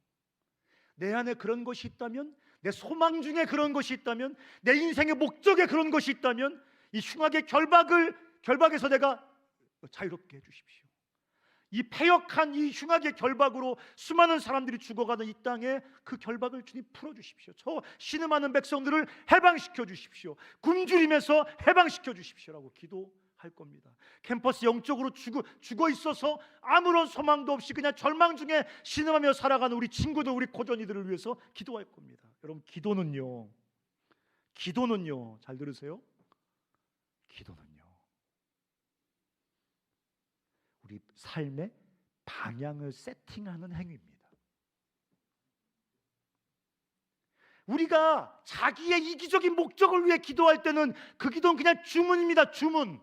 내 안에 그런 것이 있다면, 내 소망 중에 그런 것이 있다면, 내 인생의 목적에 그런 것이 있다면 이 흉악의 결박을 결박에서 내가 자유롭게 해주십시오. 이 패역한 이 흉악의 결박으로 수많은 사람들이 죽어가는 이 땅에 그 결박을 주님 풀어주십시오. 저 신음하는 백성들을 해방시켜 주십시오. 굶주림에서 해방시켜 주십시오라고 기도할 겁니다. 캠퍼스 영적으로 죽어 있어서 아무런 소망도 없이 그냥 절망 중에 신음하며 살아가는 우리 친구들, 우리 고전이들을 위해서 기도할 겁니다. 여러분, 기도는요, 잘 들으세요. 기도는요, 우리 삶의 방향을 세팅하는 행위입니다. 우리가 자기의 이기적인 목적을 위해 기도할 때는 그 기도는 그냥 주문입니다. 주문.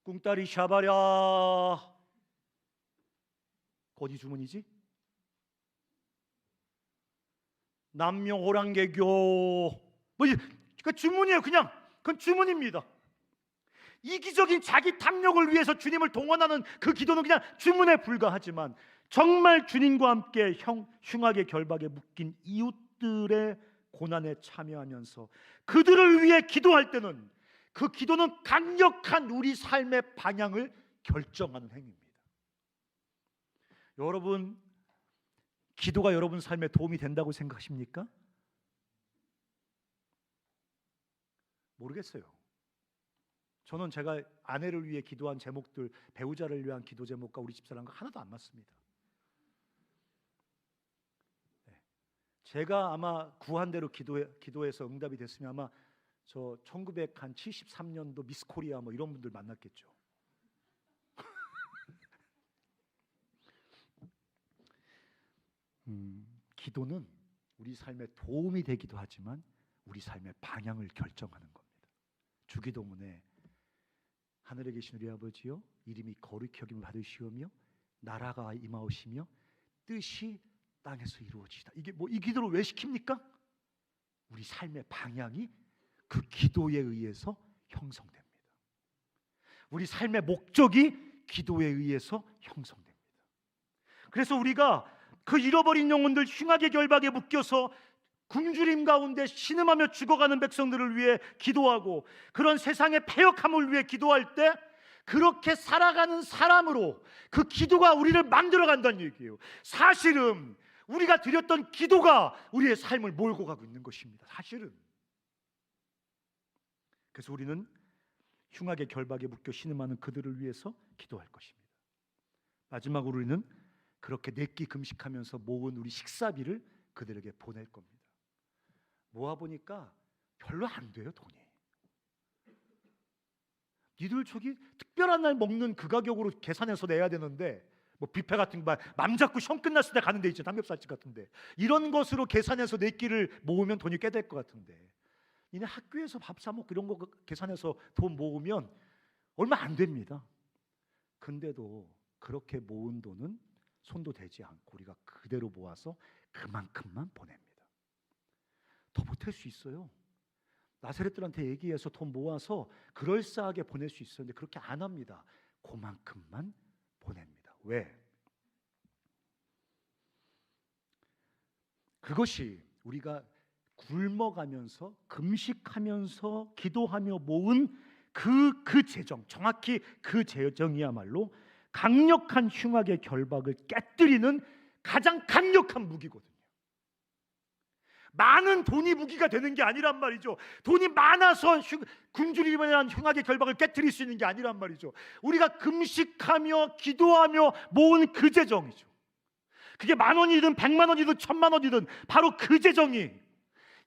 꿍따리 샤바랴. 어디 주문이지? 남명 호랑개교. 그 주문이에요. 그냥 그건 주문입니다. 이기적인 자기 탐욕을 위해서 주님을 동원하는 그 기도는 그냥 주문에 불과하지만, 정말 주님과 함께 흉악의 결박에 묶인 이웃들의 고난에 참여하면서 그들을 위해 기도할 때는 그 기도는 강력한 우리 삶의 방향을 결정하는 행위입니다. 여러분, 기도가 여러분 삶에 도움이 된다고 생각하십니까? 모르겠어요. 저는 제가 아내를 위해 기도한 제목들, 배우자를 위한 기도 제목과 우리 집사람과 하나도 안 맞습니다. 제가 아마 구한 대로 기도해서 응답이 됐으면 아마 저 1973년도 미스 코리아 뭐 이런 분들 만났겠죠. 기도는 우리 삶에 도움이 되기도 하지만 우리 삶의 방향을 결정하는 겁니다. 주기도문에 하늘에 계신 우리 아버지여, 이름이 거룩히 여김을 받으시오며 나라가 임하오시며 뜻이 땅에서 이루어지다. 이게 이 기도를 왜 시킵니까? 우리 삶의 방향이 그 기도에 의해서 형성됩니다. 우리 삶의 목적이 기도에 의해서 형성됩니다. 그래서 우리가 그 잃어버린 영혼들, 흉악의 결박에 묶여서 굶주림 가운데 신음하며 죽어가는 백성들을 위해 기도하고 그런 세상의 패역함을 위해 기도할 때 그렇게 살아가는 사람으로 그 기도가 우리를 만들어 간다는 얘기예요. 사실은 우리가 드렸던 기도가 우리의 삶을 몰고 가고 있는 것입니다. 사실은. 그래서 우리는 흉악의 결박에 묶여 신음하는 그들을 위해서 기도할 것입니다. 마지막으로 우리는 그렇게 4끼 금식하면서 모은 우리 식사비를 그들에게 보낼 겁니다. 모아보니까 별로 안 돼요, 돈이. 니들 저기 특별한 날 먹는 그 가격으로 계산해서 내야 되는데, 뭐 뷔페 같은 거 맘 잡고 시험 끝났을 때 가는 데 있죠, 삼겹살집 같은데. 이런 것으로 계산해서 4끼를 모으면 돈이 꽤 될 것 같은데, 니네 학교에서 밥 사 먹고 이런 거 계산해서 돈 모으면 얼마 안 됩니다. 근데도 그렇게 모은 돈은 손도 대지 않고 우리가 그대로 모아서 그만큼만 보냅니다. 더 보탤 수 있어요. 나사렛들한테 얘기해서 돈 모아서 그럴싸하게 보낼 수 있었는데 그렇게 안 합니다. 그만큼만 보냅니다. 왜? 그것이 우리가 굶어가면서 금식하면서 기도하며 모은 그 재정, 정확히 그 재정이야말로 강력한 흉악의 결박을 깨뜨리는 가장 강력한 무기거든요. 많은 돈이 무기가 되는 게 아니란 말이죠. 돈이 많아서 굶주림이라는 흉악의 결박을 깨뜨릴 수 있는 게 아니란 말이죠. 우리가 금식하며 기도하며 모은 그 재정이죠. 그게 10,000원이든 1,000,000원이든 1,000,000원이든 바로 그 재정이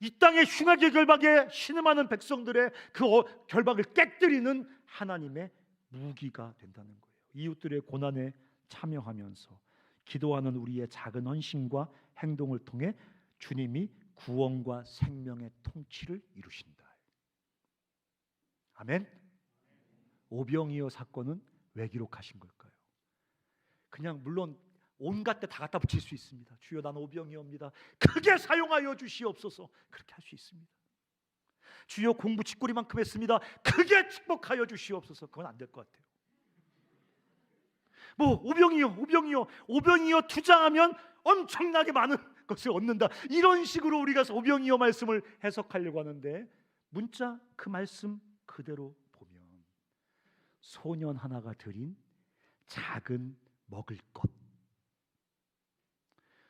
이 땅의 흉악의 결박에 신음하는 백성들의 그 결박을 깨뜨리는 하나님의 무기가 된다는 거예요. 이웃들의 고난에 참여하면서 기도하는 우리의 작은 헌신과 행동을 통해 주님이 구원과 생명의 통치를 이루신다. 아멘. 오병이어 사건은 왜 기록하신 걸까요? 그냥 물론 온갖 데 다 갖다 붙일 수 있습니다. 주여, 나는 오병이어입니다. 크게 사용하여 주시옵소서. 그렇게 할 수 있습니다. 주여, 공부 쥐꼬리만큼 했습니다. 크게 축복하여 주시옵소서. 그건 안 될 것 같아요. 뭐 오병이어 투자하면 엄청나게 많은 것을 얻는다. 이런 식으로 우리가 오병이어 말씀을 해석하려고 하는데, 문자 그 말씀 그대로 보면 소년 하나가 드린 작은 먹을 것.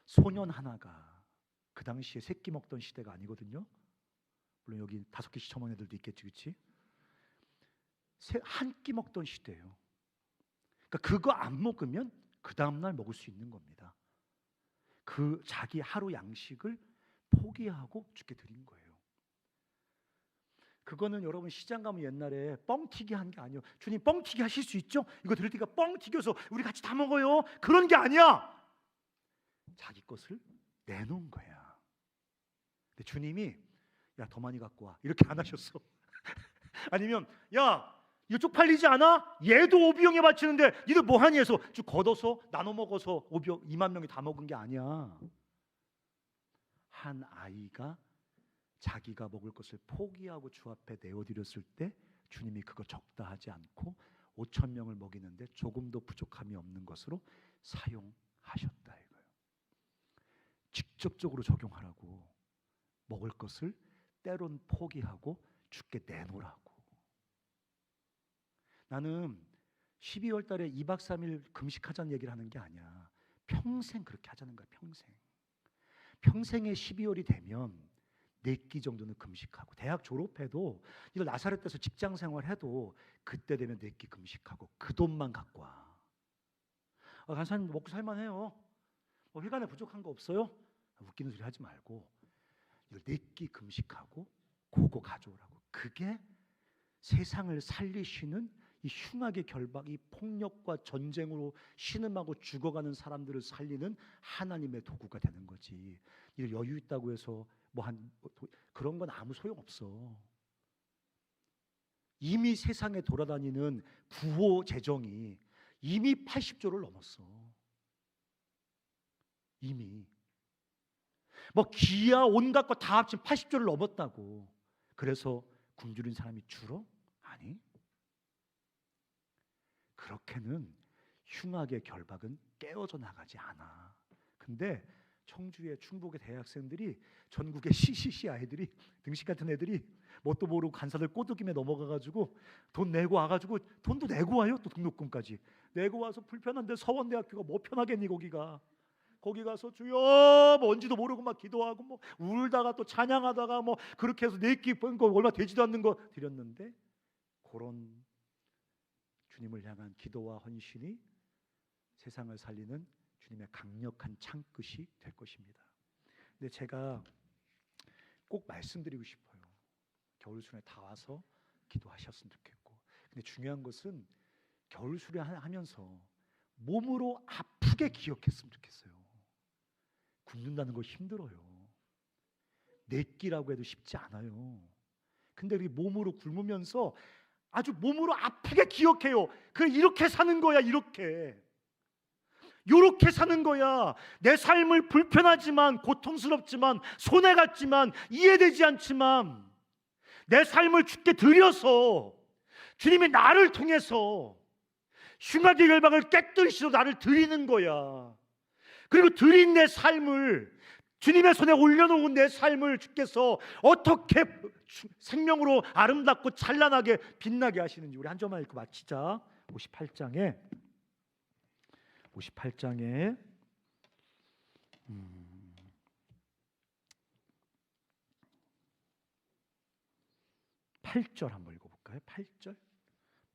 소년 하나가 그 당시에 새끼 먹던 시대가 아니거든요. 물론 여기 5개씩 처먹는 애들도 있겠지, 그렇지? 한 끼 먹던 시대예요. 그러니까 그거 안 먹으면 그 다음날 먹을 수 있는 겁니다. 그 자기 하루 양식을 포기하고 주께 드린 거예요. 그거는 여러분 시장 가면 옛날에 뻥튀기 한 게 아니에요. 주님 뻥튀기 하실 수 있죠? 이거 들을 때가 뻥튀겨서 우리 같이 다 먹어요. 그런 게 아니야. 자기 것을 내놓은 거야. 근데 주님이 야, 더 많이 갖고 와 이렇게 안 하셨어. 아니면 야, 이거 쪽팔리지 않아? 얘도 오비영에 바치는데 니들 뭐하니 해서 쭉 걷어서 나눠 먹어서 2만 명이 다 먹은 게 아니야. 한 아이가 자기가 먹을 것을 포기하고 주 앞에 내어드렸을 때 주님이 그거 적다 하지 않고 5천 명을 먹이는데 조금도 부족함이 없는 것으로 사용하셨다 이거예요. 직접적으로 적용하라고. 먹을 것을 때론 포기하고 주께 내놓으라고. 나는 12월 달에 2박 3일 금식하자는 얘기를 하는 게 아니야. 평생 그렇게 하자는 거야. 평생에 12월이 되면 4끼 정도는 금식하고, 대학 졸업해도 이걸 나사렛에서 직장 생활해도 그때 되면 4끼 금식하고 그 돈만 갖고 와. 간사님 먹고 살만해요. 회관에 부족한 거 없어요? 웃기는 소리 하지 말고 이걸 4끼 금식하고 그거 가져오라고. 그게 세상을 살리시는 이 흉악의 결박, 이 폭력과 전쟁으로 신음하고 죽어가는 사람들을 살리는 하나님의 도구가 되는 거지. 이걸 여유 있다고 해서 그런 건 아무 소용 없어. 이미 세상에 돌아다니는 구호 재정이 이미 80조를 넘었어. 이미 기아 온갖 거 다 합치면 80조를 넘었다고. 그래서 굶주린 사람이 줄어? 아니. 그렇게는 흉악의 결박은 깨어져 나가지 않아. 근데 청주의 충북의 대학생들이, 전국의 CCC 아이들이, 등식 같은 애들이 뭣도 모르고 간사들 꼬드김에 넘어가가지고 돈 내고 와가지고, 돈도 내고 와요. 또 등록금까지 내고 와서 불편한데 서원대학교가 뭐 편하겠니. 거기 가서 주여 뭔지도 모르고 막 기도하고 울다가 또 찬양하다가 그렇게 해서 내끼 거 얼마 되지도 않는 거 드렸는데, 그런 주님을 향한 기도와 헌신이 세상을 살리는 주님의 강력한 창끝이 될 것입니다. 근데 제가 꼭 말씀드리고 싶어요. 겨울수련회 다 와서 기도하셨으면 좋겠고, 근데 중요한 것은 겨울수련회 하면서 몸으로 아프게 기억했으면 좋겠어요. 굶는다는 거 힘들어요. 4끼라고 해도 쉽지 않아요. 근데 우리 몸으로 굶으면서 아주 몸으로 아프게 기억해요. 그래, 이렇게 사는 거야. 이렇게 사는 거야. 내 삶을 불편하지만, 고통스럽지만, 손해 갔지만, 이해되지 않지만 내 삶을 주께 드려서 주님이 나를 통해서 흉악의 결박을 깨뜨리시고 나를 드리는 거야. 그리고 드린 내 삶을, 주님의 손에 올려놓은 내 삶을 주께서 어떻게 생명으로 아름답고 찬란하게 빛나게 하시는지 우리 한 점만 읽고 마치자. 58장에 8절 한번 읽어볼까요?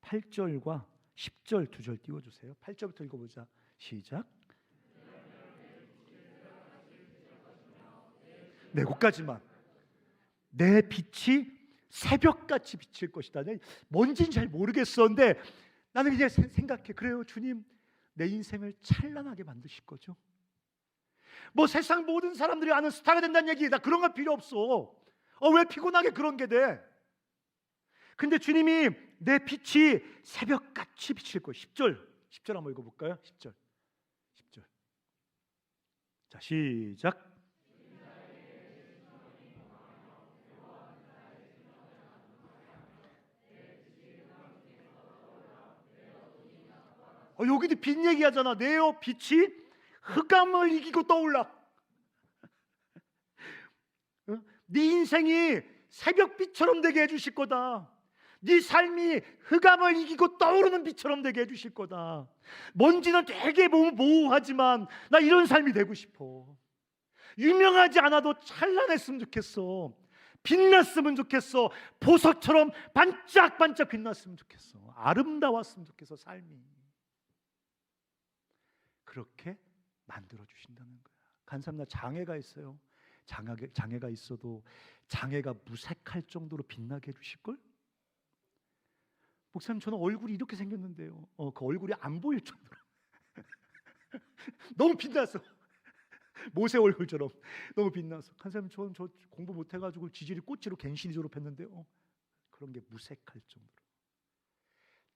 8절과 10절 2절 띄워주세요. 8절부터 읽어보자. 시작. 네, 거기까지만. 내 빛이 새벽같이 비칠 것이다. 뭔지는 잘 모르겠었는데 나는 이제 생각해. 그래요, 주님 내 인생을 찬란하게 만드실 거죠. 세상 모든 사람들이 아는 스타가 된다는 얘기, 나 그런 거 필요 없어. 왜 피곤하게 그런 게 돼? 근데 주님이 내 빛이 새벽같이 비칠 거예요. 10절 한번 읽어볼까요? 10절. 자, 시작. 여기도 빛 얘기하잖아. 내어 빛이 흑암을 이기고 떠올라. 네 인생이 새벽빛처럼 되게 해주실 거다. 네 삶이 흑암을 이기고 떠오르는 빛처럼 되게 해주실 거다. 먼지는 되게 모호하지만 나 이런 삶이 되고 싶어. 유명하지 않아도 찬란했으면 좋겠어. 빛났으면 좋겠어. 보석처럼 반짝반짝 빛났으면 좋겠어. 아름다웠으면 좋겠어. 삶이. 그렇게 만들어 주신다는 거야. 간사합니다. 장애가 있어요. 장애가 있어도 장애가 무색할 정도로 빛나게 해주실걸? 목사님, 저는 얼굴이 이렇게 생겼는데요. 그 얼굴이 안 보일 정도로 너무 빛났어. 모세 얼굴처럼 너무 빛나서. 간사님, 저 공부 못해가지고 지질이 꽃으로 갱신이 졸업했는데요. 그런 게 무색할 정도로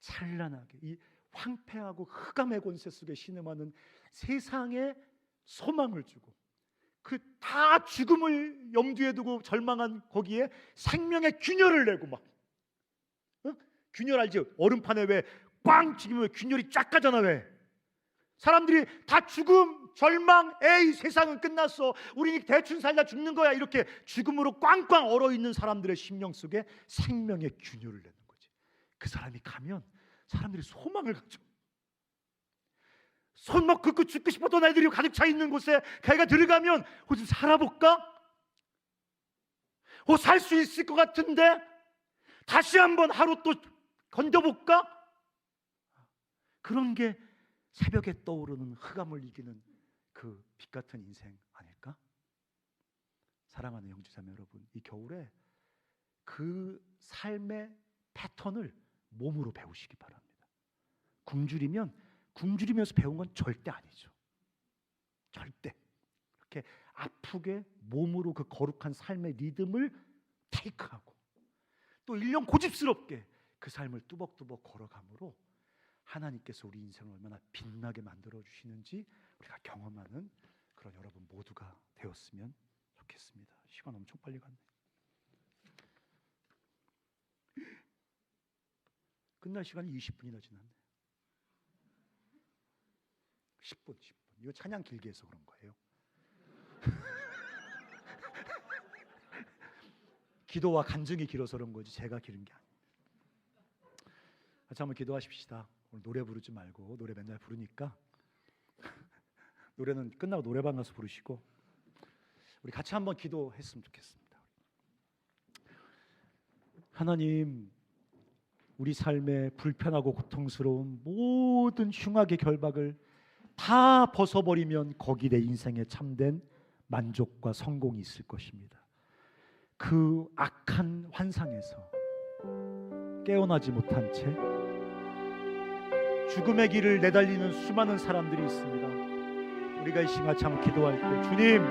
찬란하게 이 황폐하고 흑암의 권세 속에 신음하는 세상에 소망을 주고, 그 다 죽음을 염두에 두고 절망한 거기에 생명의 균열을 내고 막, 균열 알지? 얼음판에 왜 꽝 튀기면 균열이 쫙 가잖아. 왜? 사람들이 다 죽음, 절망, 에이 세상은 끝났어, 우리 대충 살다 죽는 거야, 이렇게 죽음으로 꽝꽝 얼어있는 사람들의 심령 속에 생명의 균열을 내는 거지. 그 사람이 가면 사람들이 소망을 가져. 손 막 긋고 죽고 싶었던 애들이 가득 차 있는 곳에 걔가 들어가면 좀 살아볼까? 살 수 있을 것 같은데 다시 한번 하루 또 건져볼까? 그런 게 새벽에 떠오르는 흑암을 이기는 그 빛 같은 인생 아닐까? 사랑하는 형제자매 여러분, 이 겨울에 그 삶의 패턴을 몸으로 배우시기 바랍니다. 굶주리면서 배운 건 절대 아니죠. 절대. 이렇게 아프게 몸으로 그 거룩한 삶의 리듬을 테이크하고 또 1년 고집스럽게 그 삶을 뚜벅뚜벅 걸어감으로 하나님께서 우리 인생을 얼마나 빛나게 만들어 주시는지 우리가 경험하는 그런 여러분 모두가 되었으면 좋겠습니다. 시간 엄청 빨리 갔네. 끝날 시간이 20분이나 지났네. 10분. 이거 찬양 길게 해서 그런 거예요. 기도와 간증이 길어서 그런 거지 제가 기른 게 아니에요. 같이 한번 기도하십시다. 오늘 노래 부르지 말고, 노래 맨날 부르니까 노래는 끝나고 노래방 가서 부르시고 우리 같이 한번 기도했으면 좋겠습니다. 하나님, 우리 삶에 불편하고 고통스러운 모든 흉악의 결박을 다 벗어버리면 거기 내 인생에 참된 만족과 성공이 있을 것입니다. 그 악한 환상에서 깨어나지 못한 채 죽음의 길을 내달리는 수많은 사람들이 있습니다. 우리가 이 시간 참 기도할 때, 주님,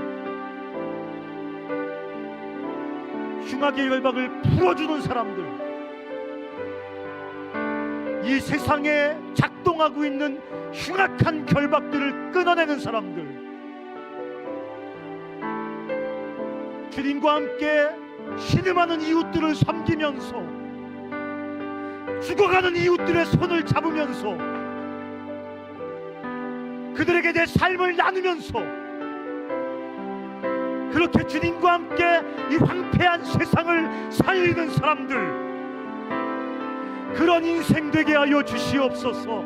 흉악의 결박을 풀어주는 사람들, 이 세상에 작동하고 있는 흉악한 결박들을 끊어내는 사람들, 주님과 함께 신음하는 이웃들을 섬기면서 죽어가는 이웃들의 손을 잡으면서 그들에게 내 삶을 나누면서 그렇게 주님과 함께 이 황폐한 세상을 살리는 사람들, 그런 인생 되게 하여 주시옵소서.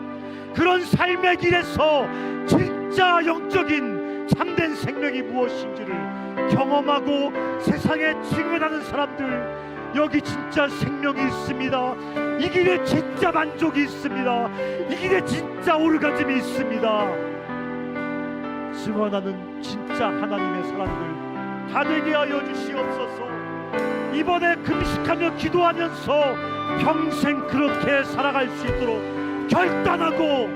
그런 삶의 길에서 진짜 영적인 참된 생명이 무엇인지를 경험하고 세상에 증언하는 사람들, 여기 진짜 생명이 있습니다. 이 길에 진짜 만족이 있습니다. 이 길에 진짜 오르가즘이 있습니다. 증언하는 진짜 하나님의 사람들 다 되게 하여 주시옵소서. 이번에 금식하며 기도하면서 평생 그렇게 살아갈 수 있도록 결단하고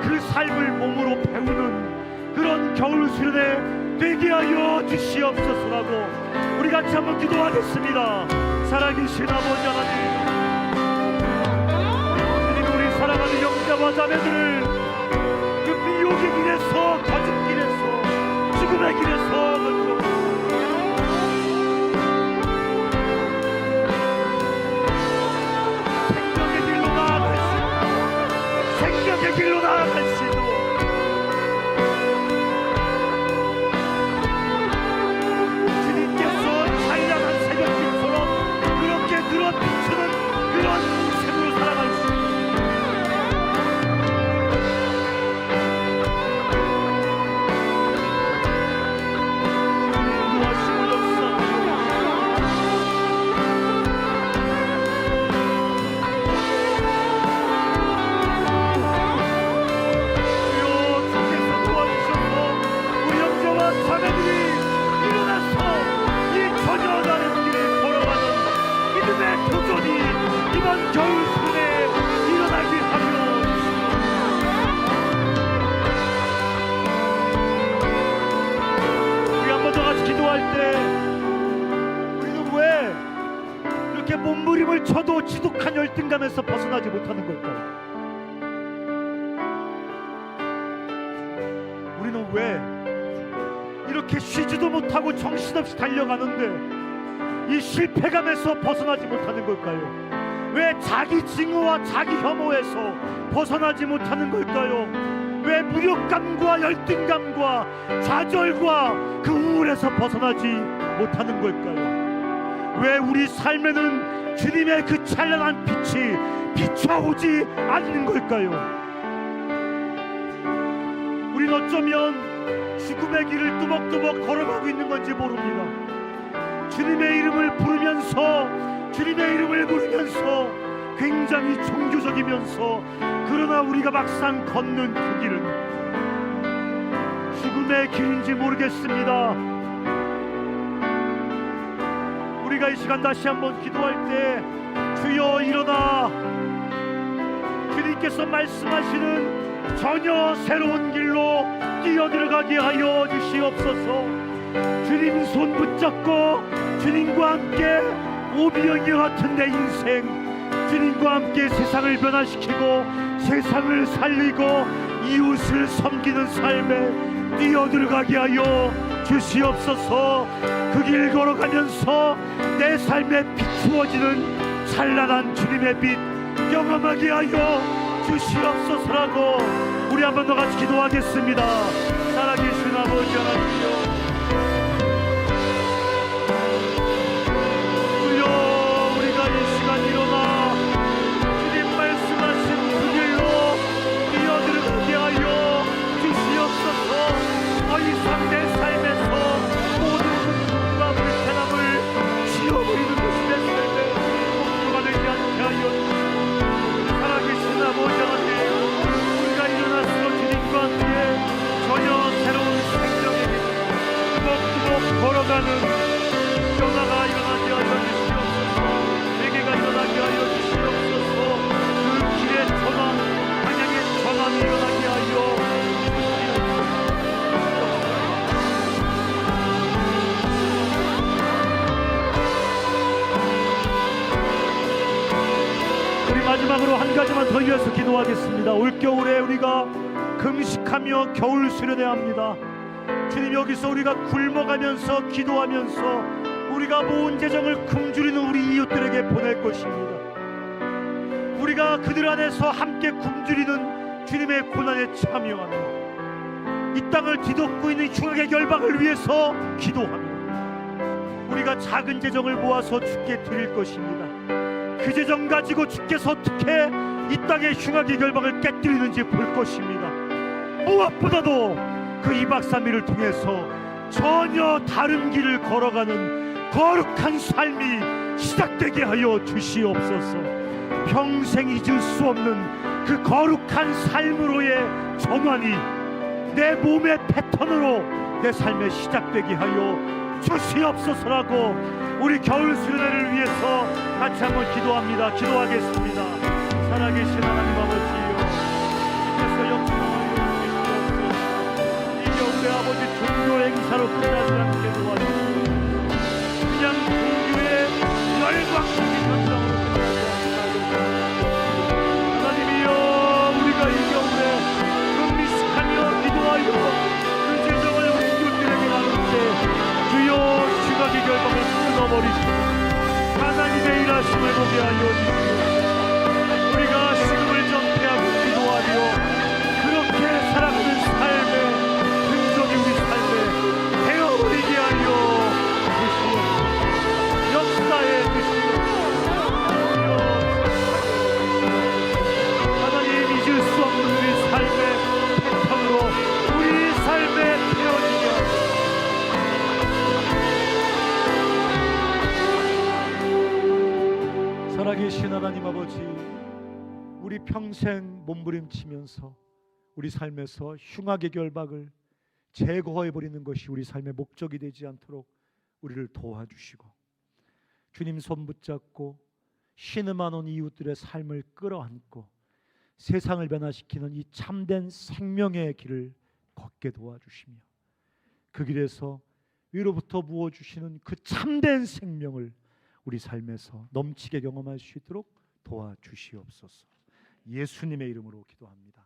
그 삶을 몸으로 배우는 그런 겨울 수련회 되게 하여 주시옵소서라고 우리 같이 한번 기도하겠습니다. 살아계신 아버지 하나님, 주님, 우리 사랑하는 형제와 자매들을 그 미혹의 길에서, 거짓 길에서, 죽음의 길에서 건져 생명의 길로 나아갈 수 있도록, 생명의 길로 나아갈 수 있도록 주님께서 찬란한 새벽빛처럼 그렇게 늘어비추는 그런 기도할 때 우리는 왜 이렇게 몸부림을 쳐도 지독한 열등감에서 벗어나지 못하는 걸까요? 우리는 왜 이렇게 쉬지도 못하고 정신없이 달려가는데 이 실패감에서 벗어나지 못하는 걸까요? 왜 자기 증오와 자기 혐오에서 벗어나지 못하는 걸까요? 왜 무력감과 열등감과 좌절과 그 우울에서 벗어나지 못하는 걸까요? 왜 우리 삶에는 주님의 그 찬란한 빛이 비춰오지 않는 걸까요? 우린 어쩌면 죽음의 길을 뚜벅뚜벅 걸어가고 있는 건지 모릅니다. 주님의 이름을 부르면서 굉장히 종교적이면서, 그러나 우리가 막상 걷는 그 길은 죽음의 길인지 모르겠습니다. 우리가 이 시간 다시 한번 기도할 때 주여 일어나, 주님께서 말씀하시는 전혀 새로운 길로 뛰어들어가게 하여 주시옵소서. 주님 손 붙잡고 주님과 함께 오비영이 같은 내 인생, 주님과 함께 세상을 변화시키고 세상을 살리고 이웃을 섬기는 삶에 뛰어들어가게 하여 주시옵소서. 그 길 걸어가면서 내 삶에 비추어지는 찬란한 주님의 빛 경험하게 하여 주시옵소서라고 우리 한 번 더 같이 기도하겠습니다. 살아계신 아버지 하나님이여, 일어나 주님 말씀하신 그 길로 뛰어들어가게 하여 주시옵소서. 더 이상 내 삶에서 모든 고통과 불편함을 지워버리는 것이 내 삶의 목표가 되지 않게 하여 주시옵소서. 살아계신 아버지 하나님, 우리가 일어나서 주님과 함께 전혀 새로운 생명의 길 뚜벅뚜벅 걸어가는 변화가 일어나게 하여 주시옵소서. 일어나게 하여 주시옵소서. 그 길의 전환, 방향의 전환이 일어나게 하여 주시옵소서. 우리 마지막으로 한 가지만 더 이어서 기도하겠습니다. 올겨울에 우리가 금식하며 겨울 수련해야 합니다. 주님, 여기서 우리가 굶어가면서 기도하면서 우리가 모은 재정을 굶주리는 우리 이웃들에게 보낼 것입니다. 우리가 그들 안에서 함께 굶주리는 주님의 고난에 참여하며 이 땅을 뒤덮고 있는 흉악의 결박을 위해서 기도하며 우리가 작은 재정을 모아서 주께 드릴 것입니다. 그 재정 가지고 주께서 어떻게 이 땅의 흉악의 결박을 깨뜨리는지 볼 것입니다. 무엇보다도 그 2박 3일을 통해서 전혀 다른 길을 걸어가는 거룩한 삶이 시작되게 하여 주시옵소서. 평생 잊을 수 없는 그 거룩한 삶으로의 전환이 내 몸의 패턴으로 내 삶에 시작되게 하여 주시옵소서라고 우리 겨울 수련회를 위해서 같이 한번 기도합니다. 기도하겠습니다. 살아계신 하나님 아버지요, 주께서 역사하여 주시옵소서. 이 겨울의 아버지 종교 행사로 끝나지 않게 도와주시옵소서. 그냥 종교의 열광적인 현상으로 하나님이여, 우리가 이 겨울에 금식하며 기도하여 그 재정을 우리 이웃들에게 나눌 때 주여 흉악의 결박을 끊어버리시고 하나님의 일하심을 보게 하여 주시옵소서. 우리가 식음을 정패하고 기도하며 그렇게 살아가는 삶에 흔적이 우리 삶에 되어버리게 하여 역사에 주시옵소서. 하나님, 잊을 수 없는 우리 삶의 패턴으로 우리 삶에 되어지게 하소서. 살아계신 하나님 아버지, 우리 평생 몸부림치면서 우리 삶에서 흉악의 결박을 제거해버리는 것이 우리 삶의 목적이 되지 않도록 우리를 도와주시고, 주님 손 붙잡고 신음하는 이웃들의 삶을 끌어안고 세상을 변화시키는 이 참된 생명의 길을 걷게 도와주시며 그 길에서 위로부터 부어주시는 그 참된 생명을 우리 삶에서 넘치게 경험할 수 있도록 도와주시옵소서. 예수님의 이름으로 기도합니다.